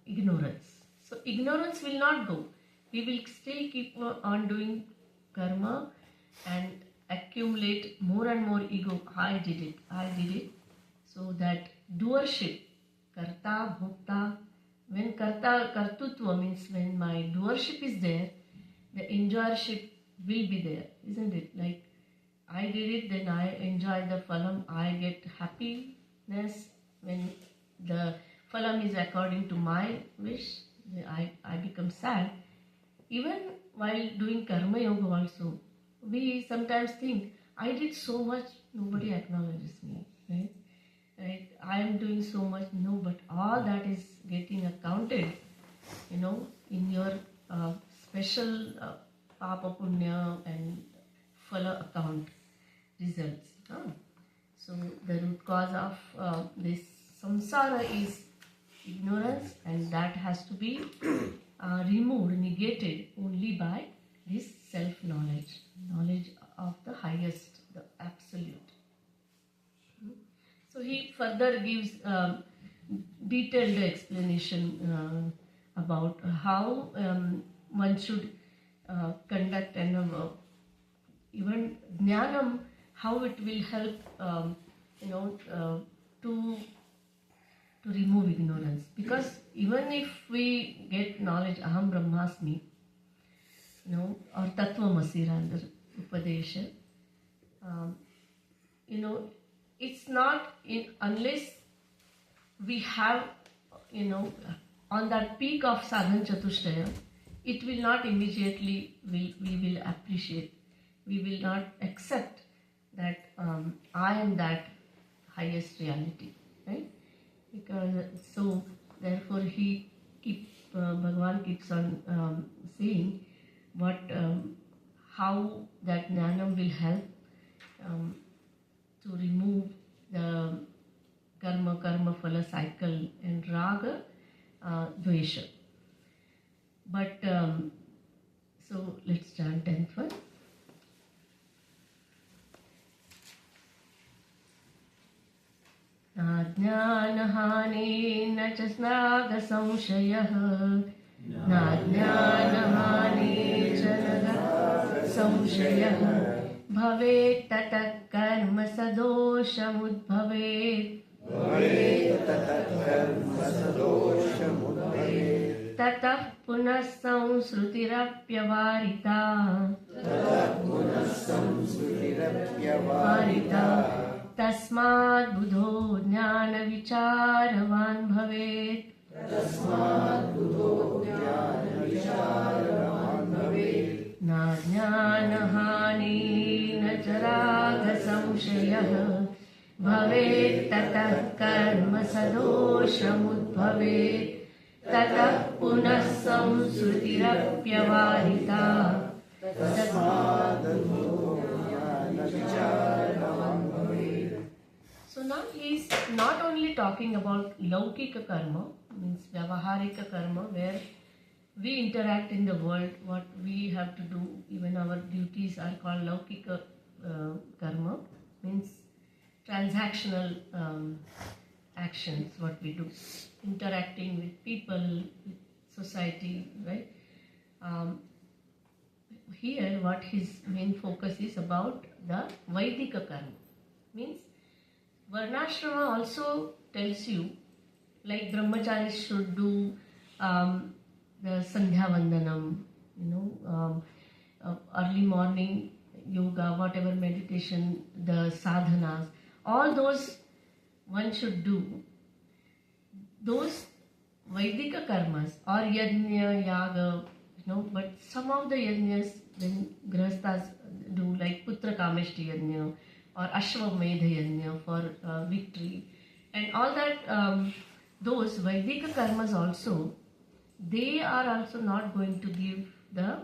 ignorance. So ignorance will not go. We will still keep on doing karma and accumulate more and more ego. I did it. So that doership, karta, bhokta, when kartutva means when my doership is there, the enjoyership will be there, isn't it? Like I did it, then I enjoy the phalam, I get happiness. When the phalam is according to my wish, I become sad. Even while doing karma yoga also, we sometimes think, I did so much, nobody acknowledges me, right? Right? I am doing so much, no, but all that is getting accounted, in your special papa punya and phala account results. So the root cause of this samsara is ignorance, and that has to be removed, negated only by this self-knowledge, knowledge of the highest, the absolute. So he further gives detailed explanation about how one should conduct and even jnanam, how it will help to remove ignorance. Because even if we get knowledge, aham brahmasmi, or tattvamasi rather, upadesha, it's not unless we have, on that peak of sadhan chatushtaya, it will not immediately, we will appreciate, we will not accept that I am that highest reality, right? Because so therefore Bhagavan keeps on saying how that jnanam will help to remove the karma phala cycle and raga dvesha. But so let's chant 10th one. Najnanahaneन च snaga samshayah, najnanahaneन च naga samshayah, bhavet tatat karma sadoshamudbhavet, tatah punah samsrutirapyavarita, tasmad budho jnana vicharavan bhavet, na jnanahanena च raga samshayah, bhavet tatah karma sadoshamudbhavet, tatah punah samsrutirapyavarita, tasmad budho jnana vicharavan bhavet. So now he is not only talking about laukika karma, means vyavaharika karma, where we interact in the world, what we have to do, even our duties are called laukika karma, means transactional actions, what we do, interacting with people, with society, right? Here what his main focus is about the Vaidika karma, means Varnashrama also tells you, like brahmacharis should do the Sandhya Vandanam, early morning yoga, whatever meditation, the sadhanas, all those one should do. Those Vaidika karmas or yajna, yaga, but some of the yajnas when grahasthas do, like Putra Kameshti yajna or Ashwamedha yajna for victory, and all that, those Vaidika karmas also, they are also not going to give the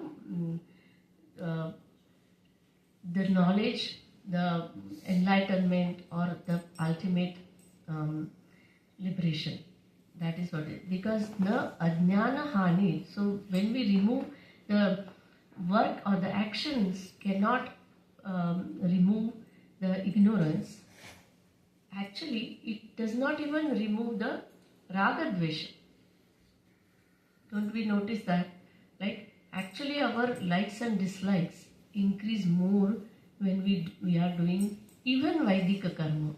knowledge, the enlightenment or the ultimate liberation. That is what it is. Because na ajnana hani, so when we remove the work or the actions cannot remove the ignorance, actually it does not even remove the raga dvesha. Don't we notice that? Like actually our likes and dislikes increase more when we are doing even Vaidika karma,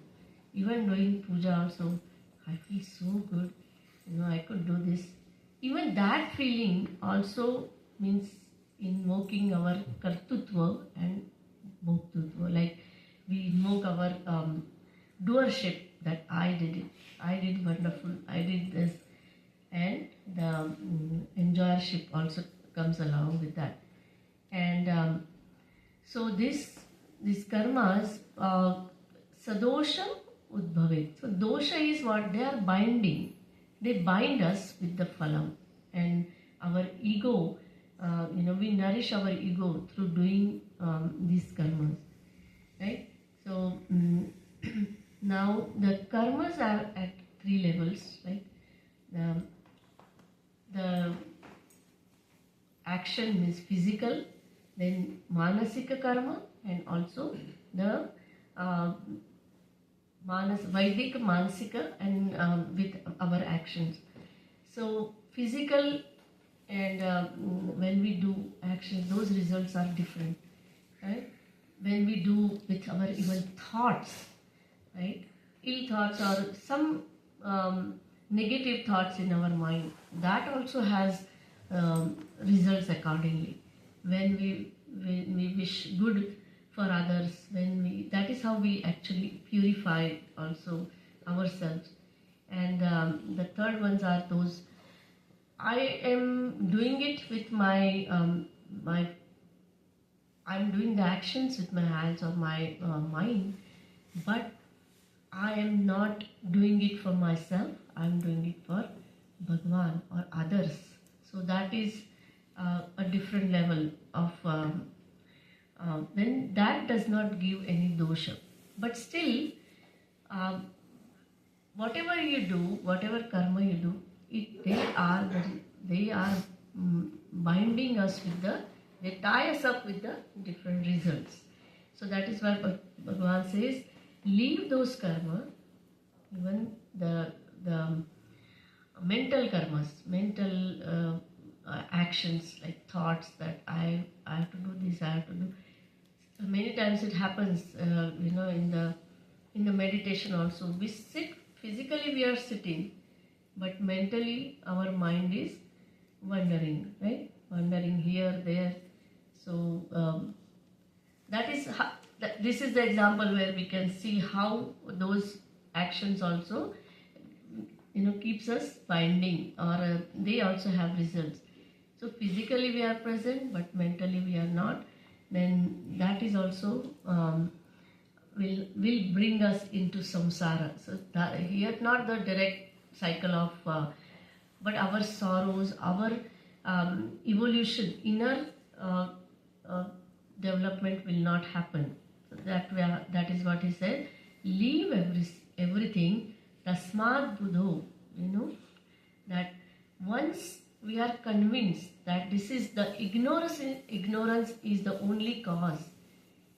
even doing puja also, I feel so good, I could do this. Even that feeling also means invoking our kartutva and bhoktutva. Like we invoke our doership, that I did it, I did wonderful, I did this, and the enjoyership also comes along with that. And so these karmas, sadosham udbhavet. So dosha is what they are binding. They bind us with the phalam, and our ego. We nourish our ego through doing these karmas, right? So now the karmas are at 3 levels, right? The action is physical, then manasika karma, and also the Vaidic Mansika, and with our actions. So physical, and when we do actions, those results are different, right? When we do with our even thoughts, right? Ill thoughts or some negative thoughts in our mind, that also has results accordingly. When we wish good for others, that is how we actually purify also ourselves. And the third ones are those, I am doing it with I'm doing the actions with my hands or my mind, but I am not doing it for myself, I am doing it for Bhagwan or others. So that is a different level of then that does not give any dosha. But still, whatever you do, whatever karma you do, they are binding us with they tie us up with the different results. So that is why Bhagavan says, leave those karma, even the mental karmas, mental actions, like thoughts that I have to do this, I have to do. Many times it happens, in the meditation also. We sit, physically we are sitting, but mentally our mind is wandering, right? Wandering here, there. So this is the example where we can see how those actions also, keeps us binding, or they also have results. So physically we are present, but mentally we are not. Then that is also will bring us into samsara. So here not the direct cycle of, but our sorrows, our evolution, inner development will not happen. So that is what he said. Leave everything. Tasmad buddho. That once we are convinced that this is the ignorance is the only cause,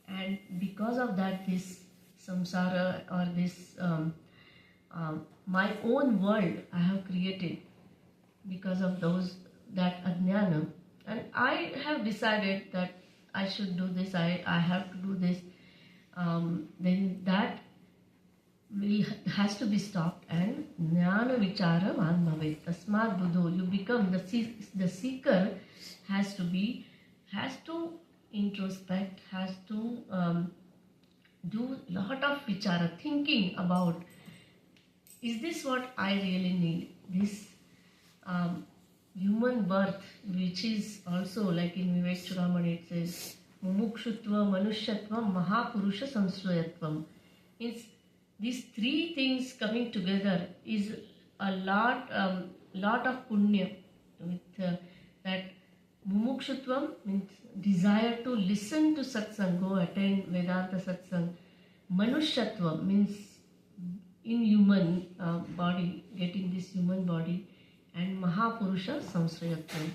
and because of that this samsara, or this my own world I have created because of that ajnana, and I have decided that I should do this, I have to do this, then that has to be stopped, and jnana vichara manbhavet. Tasmad buddho, you become the seeker has to introspect, has to do lot of vichara, thinking about, is this what I really need? This human birth, which is also like in Vivek Chudamani it says, mumukshutva, manushyatvam, mahapurusha samshrayatvam. Means these 3 things coming together is a lot of punya. With that mumukshutvam means desire to listen to satsang, go attend Vedanta satsang. Manushyatvam means in human body, getting this human body, and Mahapurusha samshrayatvam,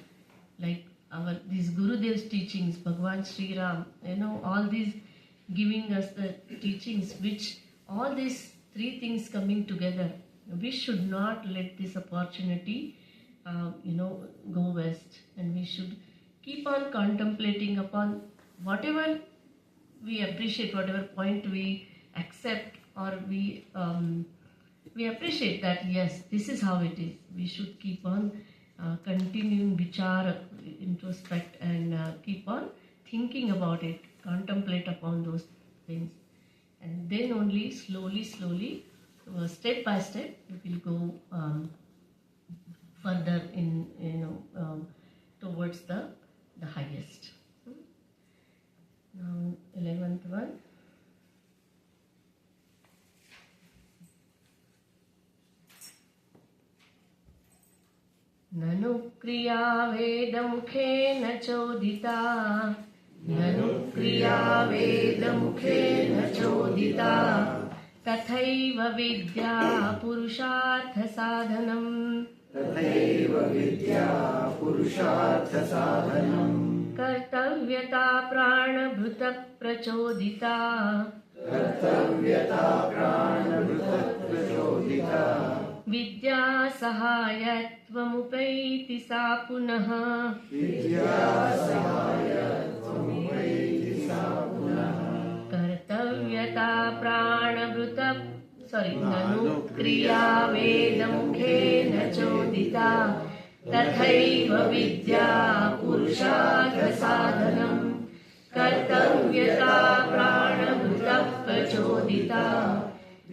like these Gurudev's teachings, Bhagwan Sri Ram, all these giving us the teachings, which all these 3 things coming together. We should not let this opportunity go waste, and we should keep on contemplating upon whatever we appreciate whatever point we accept, or we appreciate that yes, this is how it is. We should keep on continuing vichar, introspect, and keep on thinking about it, contemplate upon those things, and then only slowly, step by step, we will go further in towards the highest. Now 11th one. ननु क्रिया वेदमुखेन चोदिता, ननु क्रिया वेदमुखेन चोदिता, तथैव विद्या पुरुषार्थ साधनम्, तथैव विद्या पुरुषार्थ साधनम्, कर्तव्यता प्राणभृतः प्रचोदिता, कर्तव्यता प्राणभृतः प्रचोदिता, विद्या सहायत्वमुपैति सा पुनः, विद्या सहायत्वमुपैति सा पुनः, कर्तव्यता प्राणभृतः ननु क्रिया वेदमुखेन चोदिता, तथैव विद्या पुरुषार्थ साधनम्, कर्तव्यता प्राणभृतः प्रचोदिता,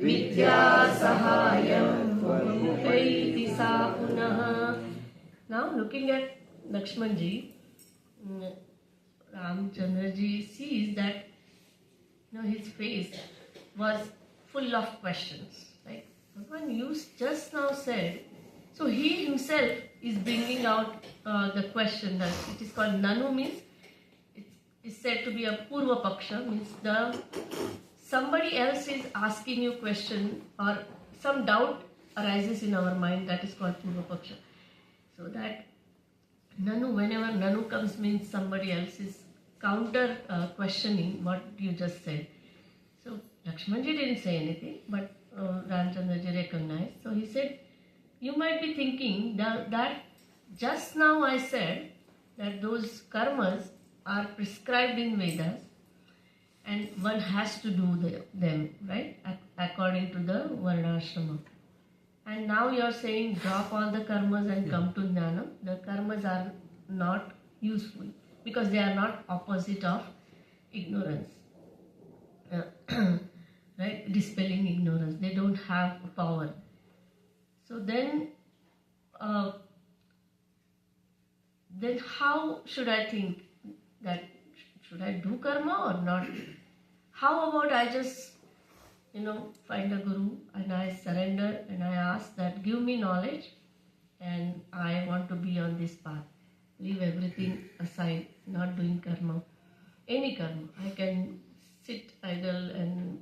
विद्या सहायत्वमुपैति सा पुनः. Now looking at Lakshmanji, Ramchandraji sees that his face was full of questions. Like Bhagavan, you just now said, so he himself is bringing out the question that it is called Nanu, means it is said to be a Purva Paksha, means somebody else is asking you question, or some doubt arises in our mind, that is called Purva Paksha. So that Nanu, whenever Nanu comes, means somebody else is counter questioning what you just said. So Lakshmanji didn't say anything, but Ramchandraji recognized. So he said, you might be thinking that just now I said that those karmas are prescribed in Vedas and one has to do them, right, according to the Varnashrama. And now you are saying drop all the karmas and come to Jnana. The karmas are not useful because they are not opposite of ignorance. Right, dispelling ignorance. They don't have power. So then how should I think that should I do karma or not? How about I just find a guru and I surrender and I ask that give me knowledge and I want to be on this path. Leave everything aside, not doing karma. Any karma. I can sit idle and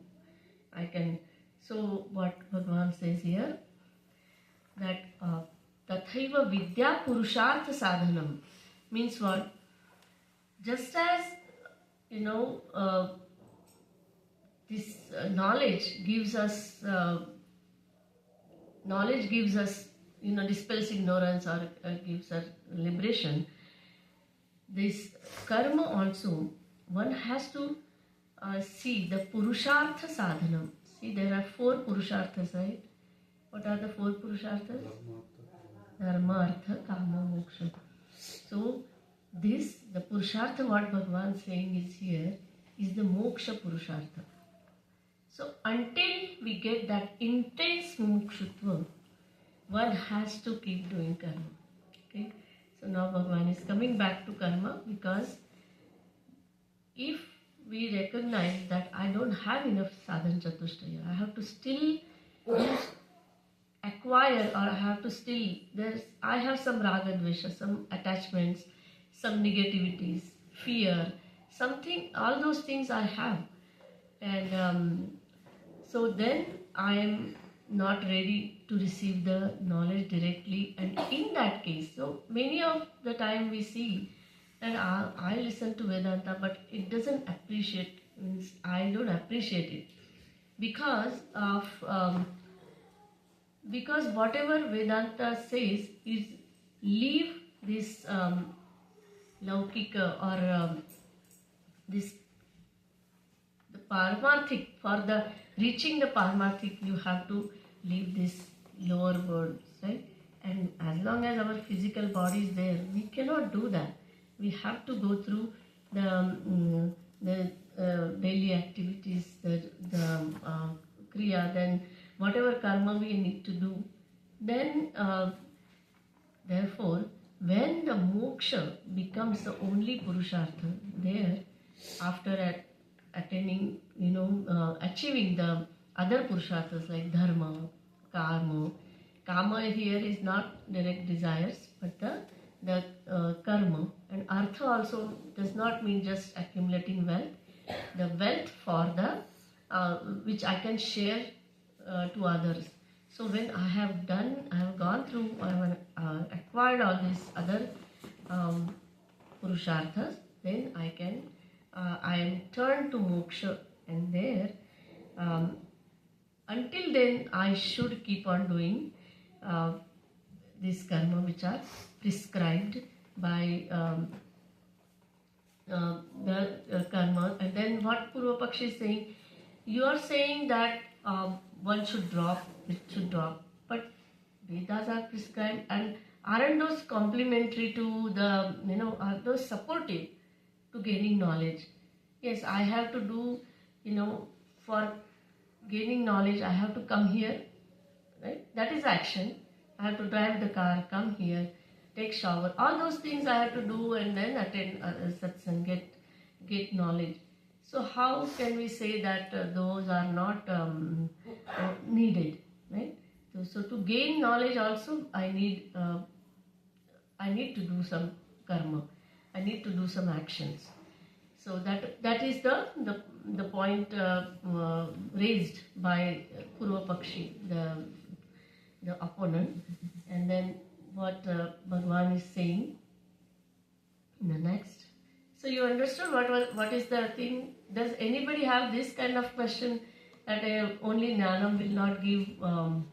I can. So what Bhagavan says here, that tathaiva vidya purushartha sadhanam means what? Just as this knowledge gives us dispels ignorance or gives us liberation. This karma also, one has to see the purushartha sadhanam. See, there are 4 purusharthas, right? What are the 4 purusharthas? Dharma, artha, kama, moksha. So this, the purushartha what Bhagavan is saying is here, is the moksha purushartha. So until we get that intense mukshutva, one has to keep doing karma. Okay? So now Bhagavan is coming back to karma, because if we recognize that I don't have enough sadhana chatushtaya, I have to still acquire, or I have some raga dvesha, some attachments, some negativities, fear, something, all those things I have. And so then I am not ready to receive the knowledge directly. And in that case, so many of the time we see that I listen to Vedanta, but it doesn't appreciate, means I don't appreciate it because of because whatever Vedanta says is leave this laukika or this Paramarthik, for the reaching the Paramarthik, you have to leave this lower world, right? And as long as our physical body is there, we cannot do that. We have to go through the daily activities, the kriya, then whatever karma we need to do. Then, therefore, when the moksha becomes the only purushartha, there, after attaining, achieving the other purusharthas like dharma, karma. Kama here is not direct desires, but the karma. And artha also does not mean just accumulating wealth. The wealth for the which I can share to others. So when I have gone through, I have acquired all these other purusharthas, then I am turned to moksha, and there, until then, I should keep on doing this karma which are prescribed by the karma. And then what Purva Pakshi is saying, you are saying that one should drop, it should drop, but Vedas are prescribed, and aren't those complementary to the, are those supportive to gaining knowledge? Yes, I have to do, for gaining knowledge, I have to come here, right? That is action. I have to drive the car, come here, take shower. All those things I have to do, and then attend satsang, get knowledge. So how can we say that those are not needed, right? So to gain knowledge also, I need to do some karma. I need to do some actions. So that is the point raised by Purva Pakshi, the opponent. And then what Bhagwan is saying in the next. So you understood what is the thing? Does anybody have this kind of question that only Jnanam will not give, will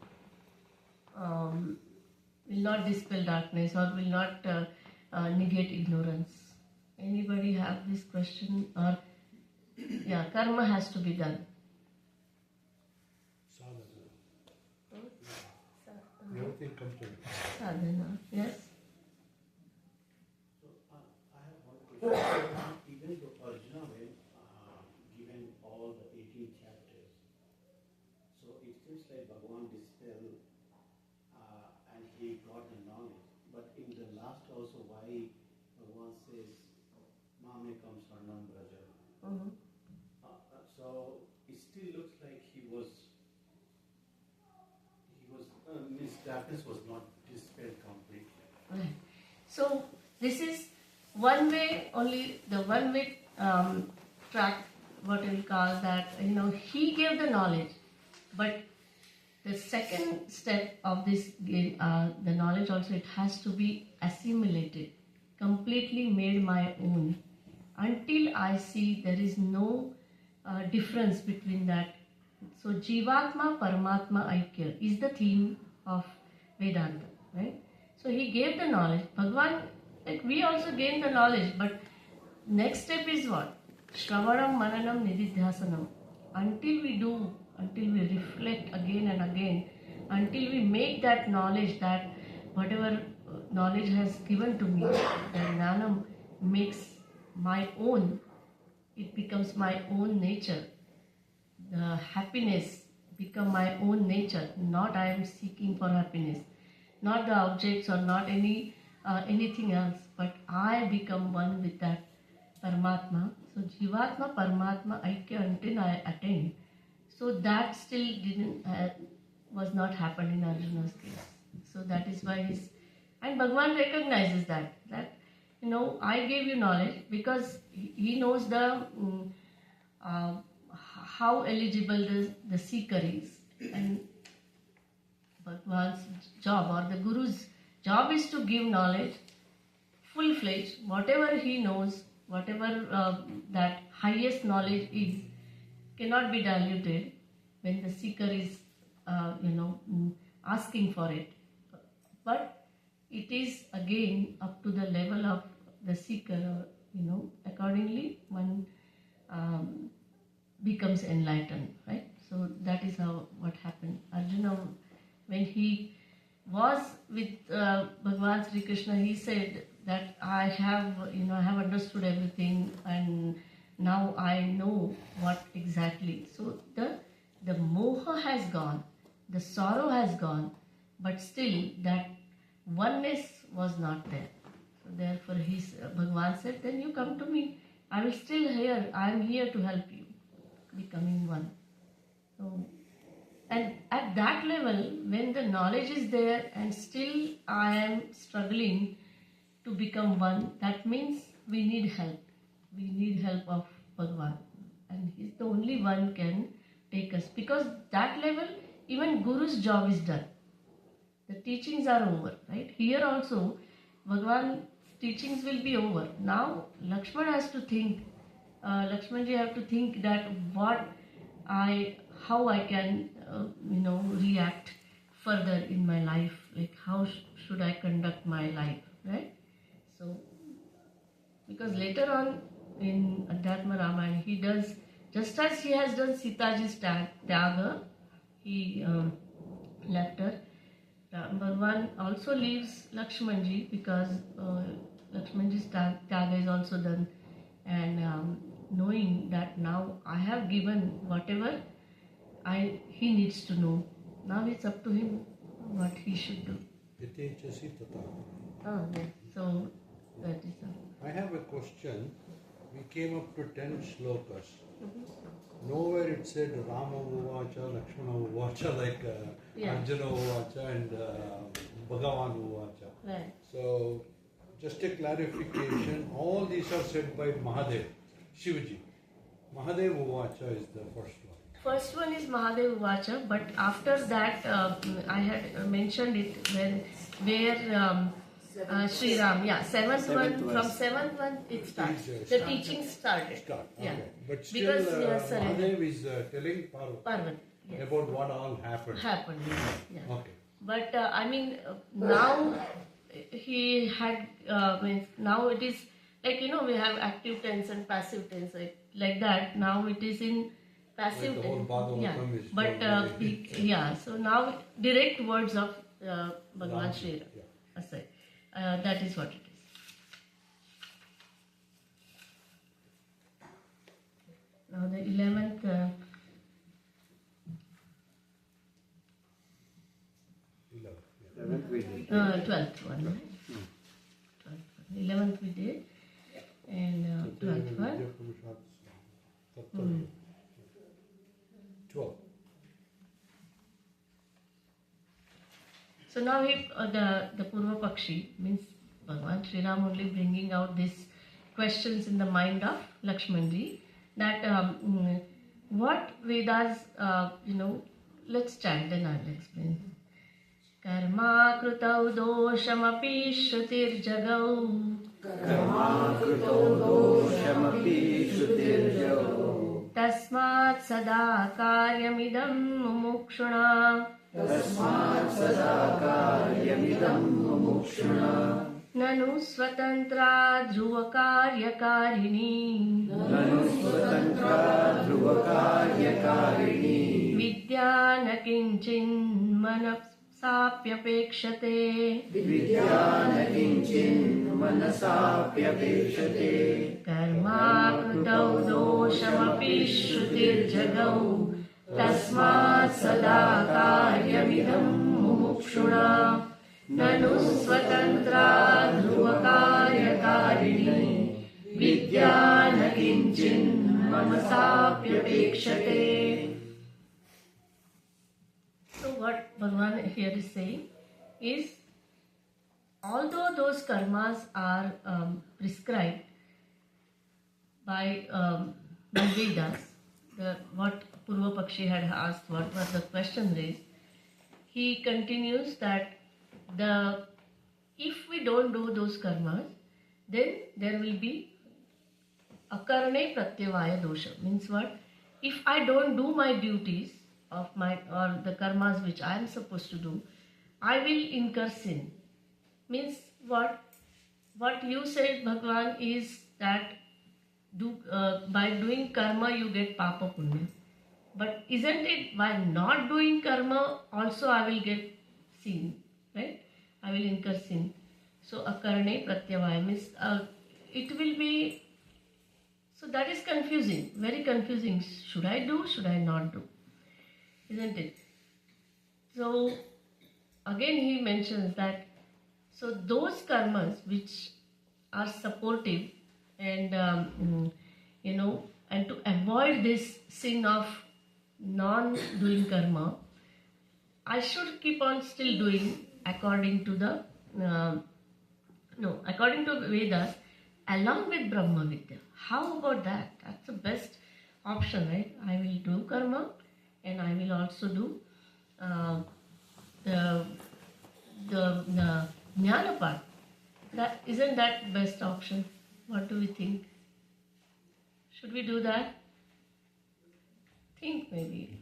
not dispel darkness, or will not negate ignorance? Anybody have this question? Or yeah, karma has to be done. Everything comes to Sadhana, yes. So I have one question. Even to Arjuna, when given all the 18 chapters, so it seems like Bhagavan dispelled and he got the knowledge. But in the last also, why Bhagavan says, Mamekam Sarnam Braja. So it still looks like he was his darkness was not dispelled completely. Right. So this is one way, only the one way track, what we call that, he gave the knowledge, but the second step of this, the knowledge also, it has to be assimilated, completely made my own, until I see there is no difference between that. So Jivatma Paramatma Aikya is the theme of Vedanta, right? So he gave the knowledge. Bhagwan, like we also gain the knowledge, but next step is what? Shravanam, Mananam, Nididhyasanam. Until we reflect again and again, until we make that knowledge, that whatever knowledge has given to me, that Jnanam makes my own, it becomes my own nature. The happiness become my own nature, not I am seeking for happiness, not the objects or not anything else, but I become one with that Paramatma. So Jivatma Paramatma Aikya until I attain. So that still was not happened in Arjuna's case. So that is why and Bhagwan recognizes that I gave you knowledge because he knows the how eligible the seeker is, and Bhagwan's job or the Guru's job is to give knowledge full-fledged, whatever he knows, whatever that highest knowledge is, cannot be diluted when the seeker is asking for it, but it is again up to the level of the seeker, accordingly one becomes enlightened, right? So that is how what happened. Arjuna, when he was with Bhagavan Sri Krishna, he said that I have understood everything, and now I know what exactly. So the moha has gone, the sorrow has gone, but still that oneness was not there. So therefore Bhagavan said, then you come to me. I will still here. I am here to help you becoming one. So, and at that level, when the knowledge is there and still I am struggling to become one, that means we need help. We need help of Bhagavan. And He's the only one can take us. Because that level, even Guru's job is done. The teachings are over, right? Here also, Bhagavan's teachings will be over. Now, Lakshman has to think. Lakshmanji have to think that how I can, react further in my life. Like how should I conduct my life, right? So, because later on in Adhyatma Ramayana, he does, just as he has done Sitaji's Tyaga, he left her. Bhagavan also leaves Lakshmanji because Lakshmanji's Tyaga is also done. And knowing that now I have given whatever he needs to know. Now it's up to him what he should do. Yeah. So that is all. I have a question. We came up to 10 shlokas. Nowhere it said Rama Uvacha, Lakshmana Uvacha, like Arjuna Uvacha and Bhagavan Uvacha. Right. So, just a clarification, all these are said by Mahadev, Shivaji. Mahadev Uvacha is the first one. First one is Mahadev Uvacha, but after that I had mentioned it where Sri Ram, seventh one, from seventh one it starts. The teaching started. Yeah. Okay. But still Because Mahadev is telling Parvati, yes, about what all happened. Yeah. Okay. But now he had now it is like we have active tense and passive tense like that. Now it is in passive Like the whole tense. Yeah. Bhagavatam is But probably- so now direct words of Bhagavan Shri Ram. Yeah. Aside. That is what it is. Now the 11th. 11th we did. 12th one, right? 12th one. 11th we did, and 12th one. 12. So now the Purva Pakshi means Bhagavan Sri Ram only bringing out these questions in the mind of Lakshmanji that what Vedas, let's chant, then I'll explain. Karma krutau doshamapi shrutirjagau Doshamapi shrutirjau tasmat sada karyamidam mumukshuna Tasmat sada karyamidam mumukshuna Nanu swatantra dhruvakaryakarini Nanu swatantra dhruvakaryakarini Vidya na kinchin manasapyapekshate Vidyana kinchin manasapyapekshate Karma krutau doshamapi shrutirjagau Tasmat sada karyamidam mumukshuna Nanu swatantra dhruvakaryakarini Vidya na kinchin manasapyapekshate. So what Bhagavan here is saying is, although those karmas are prescribed by Vedas, what Purva Pakshi had asked, what was the question raised, he continues that if we don't do those karmas, then there will be akarane pratyavaya dosha. Means what? If I don't do my duties of or the karmas which I am supposed to do, I will incur sin. Means what? What you said, Bhagavan, is that by doing karma you get papa punya. But isn't it by not doing karma also I will get sin, right? I will incur sin. So akarne pratyavaya means it will be, so that is confusing, very confusing. Should I do, should I not do? Isn't it? So again he mentions that, so those karmas which are supportive and and to avoid this sin of non-doing karma, I should keep on still doing according to the according to Vedas, along with Brahma Vidya. How about that? That's the best option, right? I will do karma and I will also do the jnana part. That isn't that best option? What do we think? Should we do that? Think maybe.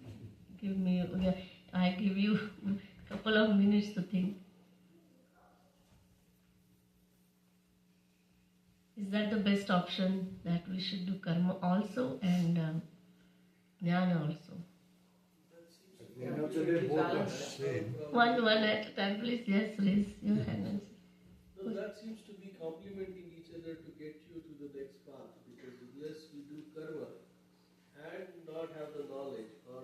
I give you a couple of minutes to think. Is that the best option, that we should do karma also and jnana also? At the end of the day, both are same. One at a time, please. Yes, raise your hand and say. No, that seems to be complementing each other to get you to the next path. Because unless we do karma and not have the knowledge, or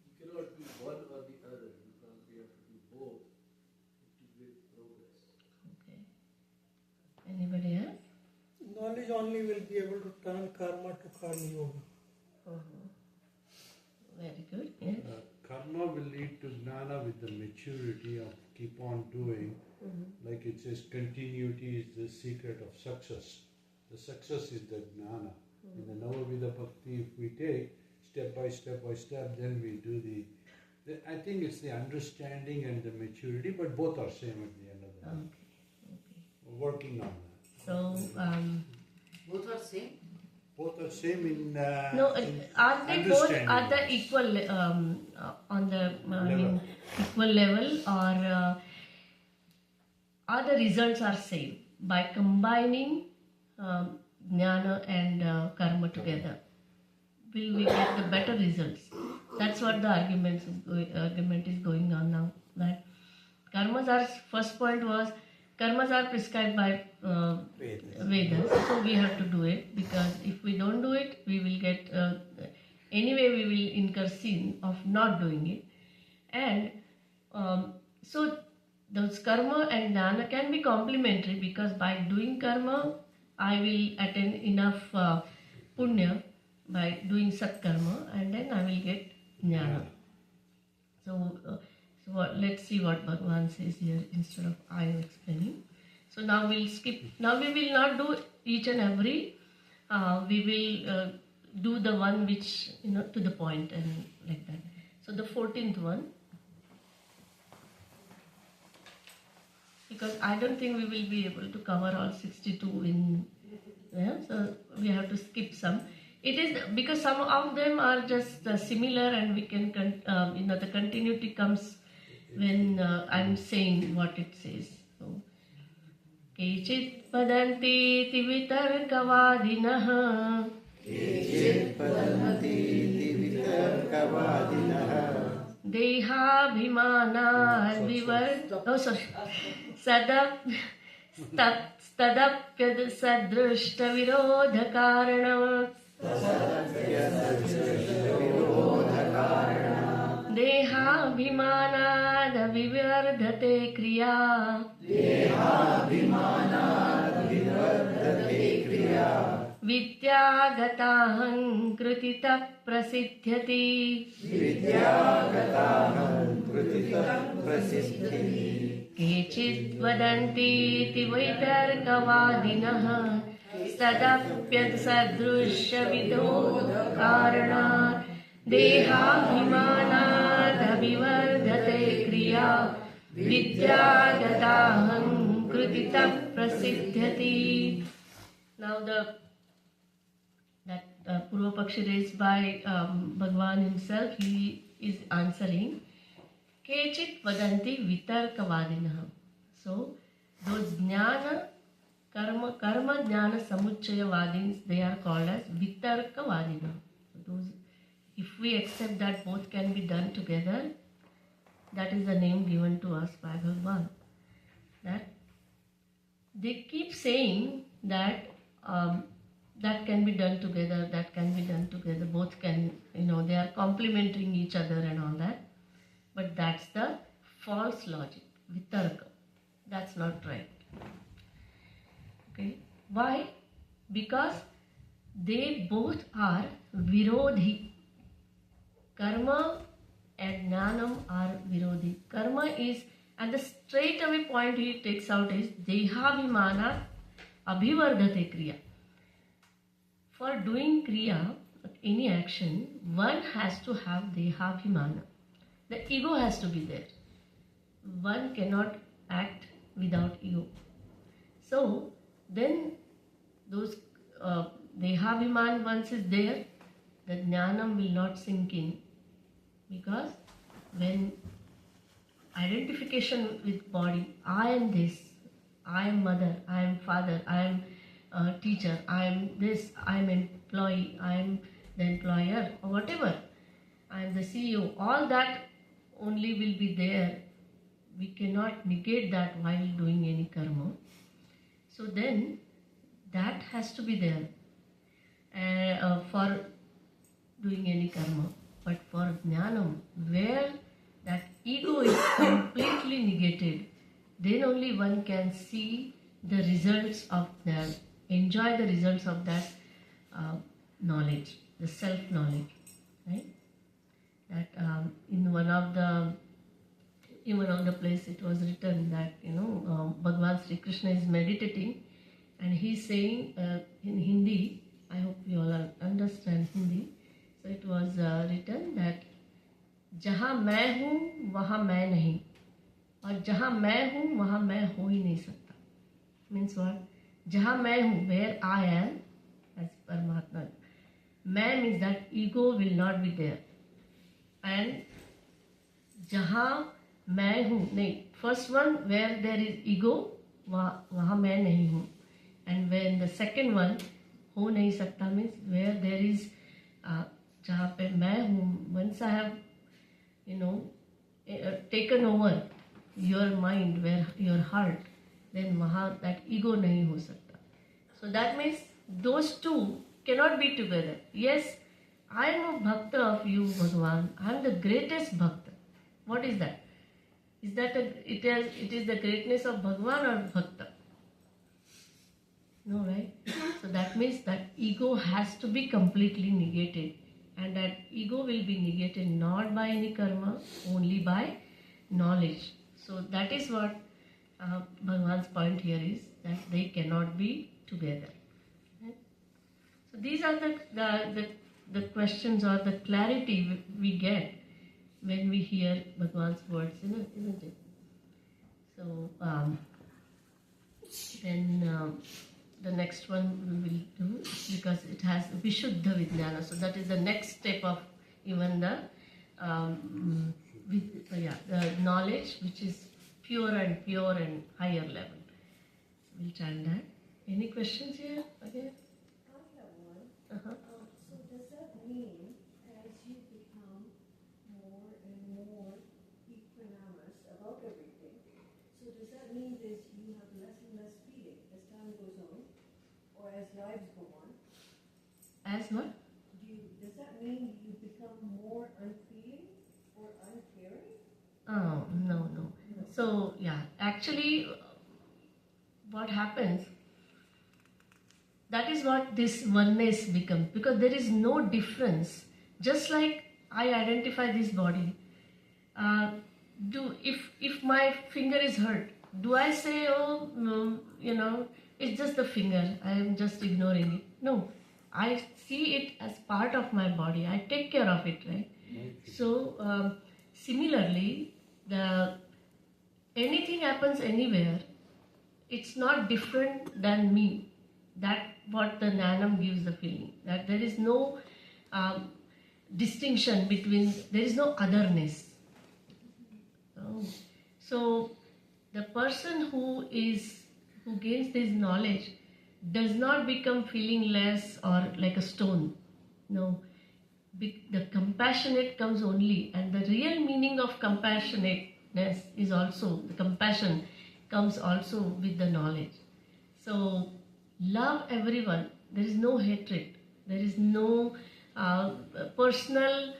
you cannot do one or the other, because we have to do both to make progress. Okay. Anybody else? Knowledge only will be able to turn karma to karma yoga. Very good. Yes. Karma will lead to jnana with the maturity of keep on doing. Like it says, continuity is the secret of success. The success is the jnana. In the Navavida Bhakti, if we take step by step, then we do I think it's the understanding and the maturity, but both are same at the end of the day. Okay. We're working on that. So, Both are same? Both are same in no, in are they both understanding. are the equal on the equal level, or are the results are same by combining jnana and karma together? Will we get the better results? That's what the argument is going on now. That karmas are, first point was karmas are prescribed by Vedas, so we have to do it, because if we don't do it, we will get anyway we will incur sin of not doing it, and so those karma and jnana can be complementary, because by doing karma I will attain enough punya by doing sat karma, and then I will get jnana. So let's see what Bhagavan says here instead of I am explaining. So now we'll skip. Now we will not do each and every. We will do the one which to the point and like that. So the 14th one, because I don't think we will be able to cover all 62 in. So we have to skip some. It is because some of them are just similar, and we can the continuity comes when I'm saying what it says. So, Kechit padanti vitarkavadinah. Kechit padanti vitarkavadinah. Dehabhimana Tadapyad sadrushta virodha karana. Dehabhimanad vivardhate kriya. Vidyagatahan krutita prasidhyati. Kechit vadanti tivaitarkavadinah. Tadapyad sadrushya vidodha karana. Dehabhimanad vivardhate kriya. Vidyagatahan krutita prasidhyati. Now that Purva Pakshi raised by Bhagavan himself, he is answering. Kechit vadanti vitarkavadinah. So those jnana karma jnana samuchayavadins, they are called as vitarkavadina. Those, if we accept that both can be done together, that is the name given to us by Bhagavan. That they keep saying that that can be done together, that can be done together, both can, they are complementing each other and all that. But that's the false logic, vitarka. That's not right. Okay. Why? Because they both are virodhi. Karma and jnanam are virodhi. Karma is, and the straight away point he takes out is dehabhimana abhivardhate kriya. For doing kriya, any action, one has to have dehabhimana. The ego has to be there. One cannot act without ego. So then those dehabhiman once is there, the jnanam will not sink in, because when identification with body, I am this, I am mother, I am father, I am teacher, I am this, I am employee, I am the employer, or whatever, I am the CEO, all that only will be there. We cannot negate that while doing any karma. So then that has to be there for doing any karma. But for jnanam, where that ego is completely negated, then only one can see the results of that, enjoy the results of that knowledge, the self-knowledge, right? That in one of the place it was written that Bhagavan Sri Krishna is meditating and he's saying in Hindi, I hope you all understand Hindi. So it was written that जहाँ मैं हूँ वहाँ मैं नहीं और जहाँ मैं हूँ वहाँ मैं हो ही नहीं सकता. Means what? जहाँ मैं हूँ, where I am as Paramatma. मैं means that ego will not be there. And जहाँ मैं हूँ, नहीं, first one where there is ego, वहाँ मैं नहीं हूँ. And when the second one, हो नहीं सकता means where there is जहाँ पे मैं हूँ, once I have taken over your mind, where your heart, then वहाँ that ego नहीं हो सकता. So that means those two cannot be together. Yes, I am a bhakta of you, Bhagavan. I am the greatest bhakta. What is that? Is that it is the greatness of Bhagavan or bhakta? No, right? So that means that ego has to be completely negated. And that ego will be negated not by any karma, only by knowledge. So that is what Bhagavan's point here is, that they cannot be together. Right? So these are the questions or the clarity we get when we hear Bhagavan's words, isn't it? So then the next one we will do, because it has Vishuddha Vijnana. So that is the next step of even the knowledge which is pure and higher level. We'll chant that. Any questions here again? I have one. Uh-huh. So does that mean as you become more and more equanimous about everything, so does that mean that you have less and less feeling as time goes on, or as lives go on? As what? Does that mean you become more unfeeling or uncaring? Oh, no. So, yeah, actually what happens, that is what this oneness becomes, because there is no difference. Just like I identify this body, if my finger is hurt, do I say, oh, no, it's just the finger, I am just ignoring it? No, I see it as part of my body. I take care of it, right? So, similarly, anything happens anywhere, it's not different than me. That what the Jnanam gives the feeling, that there is no distinction between, there is no otherness. So the person who who gains this knowledge does not become feeling less or like a stone. No, the compassionate comes only, and the real meaning of compassionateness is also, the compassion comes also with the knowledge. So love everyone. There is no hatred. There is no personal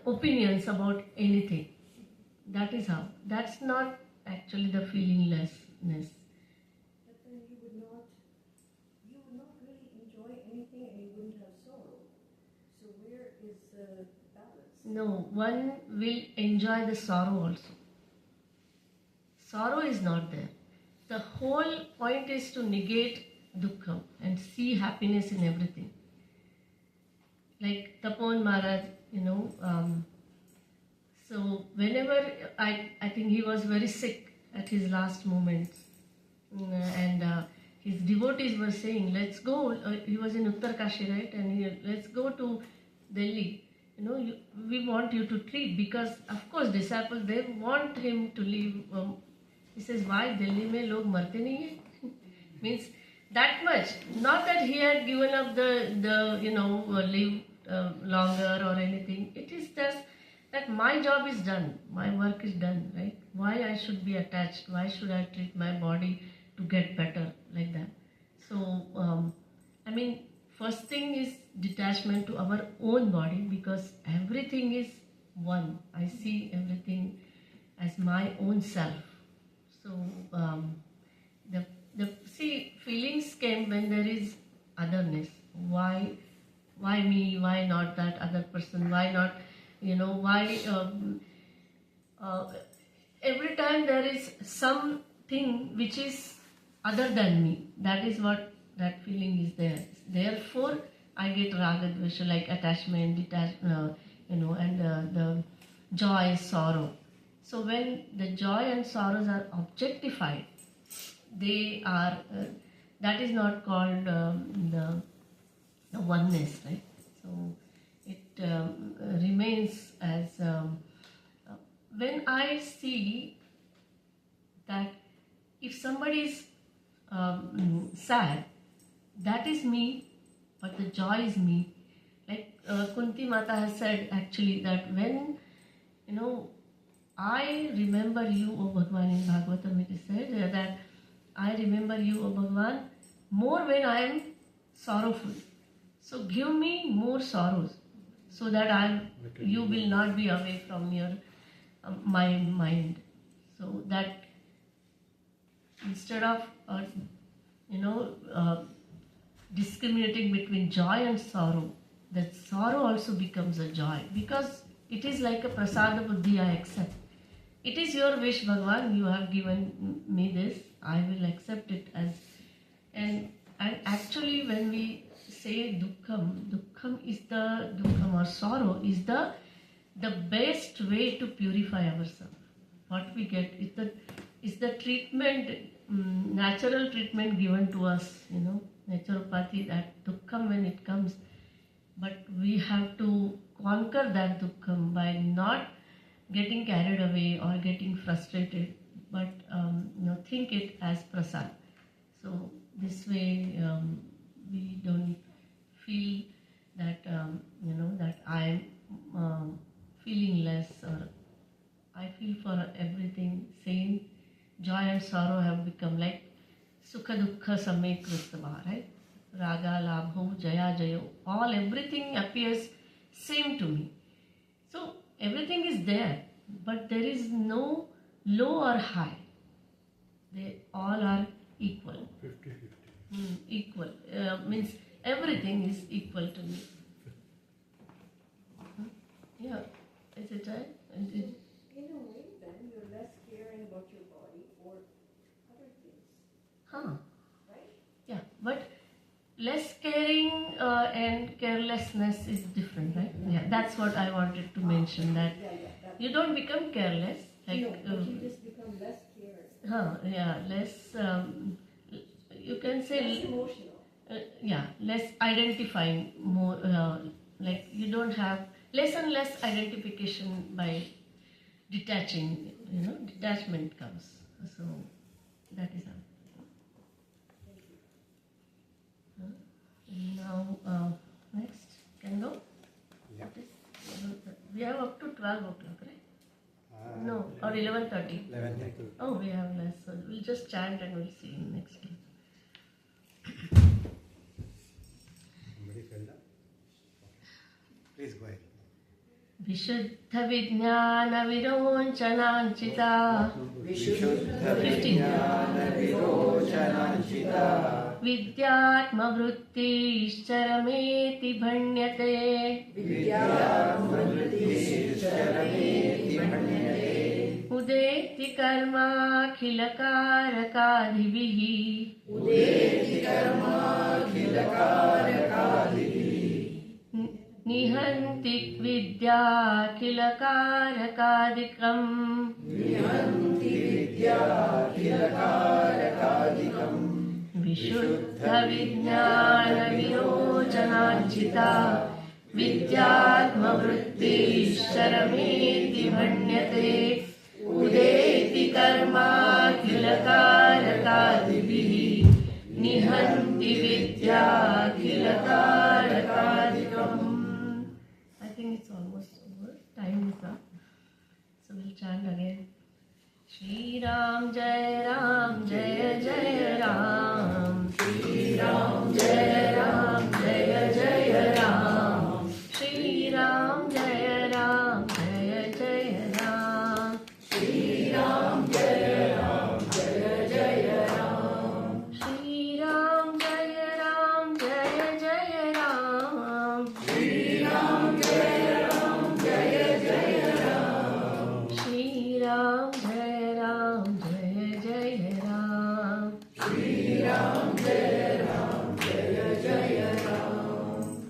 opinions about anything. That is how. That's not actually the feelinglessness. But then you would not really enjoy anything and you wouldn't have sorrow. So where is the balance? No, one will enjoy the sorrow also. Sorrow is not there. The whole point is to negate dukkha and see happiness in everything. Like Tapon Maharaj, so whenever I think he was very sick at his last moments, and his devotees were saying, let's go, he was in Uttarkashi, right, and let's go to Delhi, we want you to treat, because of course disciples, they want him to leave. He says, why Delhi mein log marte nahi hai? Means that much, not that he had given up the live longer or anything. It is just that my job is done, my work is done, right? Why I should be attached? Why should I treat my body to get better like that? So, first thing is detachment to our own body, because everything is one. I see everything as my own self. So, feelings came when there is otherness. Why me? Why not that other person? Why not? Why? Every time there is something which is other than me. That is what that feeling is there. Therefore, I get raga, dvesha, like attachment, detachment, and the joy, sorrow. So when the joy and sorrows are objectified, they are. That is not called the oneness, right? So it remains as when I see that if somebody is sad, that is me, but the joy is me. Like Kunti Mata has said actually that when I remember you, O Bhagwan, in Bhagavatam it is said that I remember you, O Bhagwan, more when I am sorrowful. So give me more sorrows, so that you will not be away from your my mind. So that instead of discriminating between joy and sorrow, that sorrow also becomes a joy, because it is like a prasada buddhi, I accept. It is your wish, Bhagwan, you have given me this, I will accept it as. And actually when we say dukkham is dukkham or sorrow is the best way to purify ourselves. What we get is the treatment, natural treatment given to us, naturopathy, that dukkham when it comes. But we have to conquer that dukkham by not getting carried away or getting frustrated, but think it as prasad. So this way we don't feel that that I am feeling less, or I feel for everything same. Joy and sorrow have become like sukha dukkha same kristava, right? Raga, labho, jaya, jayo, everything appears same to me. So everything is there, but there is no low or high. They all are equal. 50-50. Equal. Means everything is equal to me. Yeah, is it right? In a way, then, you're less caring about your body or other things. Right? Yeah, but less caring and carelessness is different, right? Yeah, that's what I wanted to mention, that you don't become careless. Like, no, but you just become less caring. Less, you can say... Less emotional. Less identifying, more, like you don't have less and less identification by detaching, detachment comes. So that is how. Now, next, can go? Yeah. We have up to 12 o'clock, right? No, or 11:30. 11:30. Oh, we have less. So we'll just chant and we'll see you next time. Somebody fell down? Please go ahead. विशुद्ध विज्ञान विरोचनांचिता विशुद्धविज्ञानविरोचनाञ्चिता विद्यात्मवृत्तिश्चरमेति भण्यते विद्यात्मवृत्तिश्चरमेति भण्यते उदेति कर्माखिलकारकादिभिः उदेति कर्माखिलकारकादिभिः निहन्ति विद्याखिलकारकादिकम् निहन्ति विद्याखिलकारकादिकम् विशुद्धविज्ञानविरोचनाञ्चिता विद्यात्मवृत्तिश्चरमेति भण्यते उदेति कर्माखिलकारकादिभिः निहन्ति विद्याखिलकारकादिकम्. I think it's almost over. Time is up. So we'll chant again. Shri Ram Jai Ram Jai Jai Ram. Shri Ram Jai Ram Jai Jai Ram. Shri Ram Jai Ram Jai Jai Ram. Shri Ram Jai Ram Jai Jai Ram. Shri Ram Jai Ram Jai Jai Ram. Shri Ram Jai Ram Jai Jai Ram. Shri Ram Jai Ram Jai Jai Ram. Shri Ram Jai Ram Jai Jai Ram.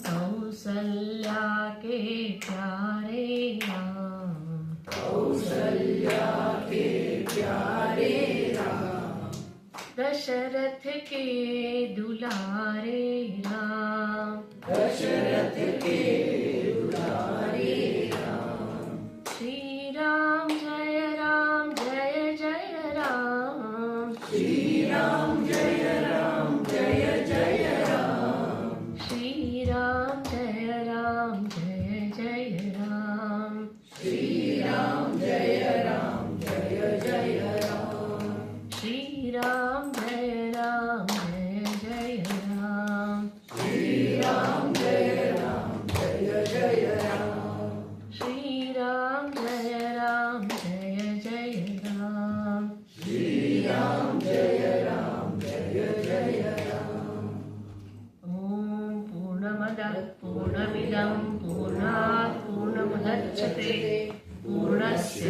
Kausalya के प्यारे राम. कौसल्या के प्यारे राम. दशरथ के दुलारे राम. दशरथ के दुलारे राम. श्री राम जय जय राम. श्री राम जय जय राम. श्री राम जय जय राम. श्री राम जय जय राम. श्री राम जय जय राम. श्री राम जय जय राम. श्री राम जय जय राम. श्री राम जय जय राम. ॐ पूर्णमदः पूर्णमिदं पूर्णात् पूर्णमुदच्यते पूर्णस्य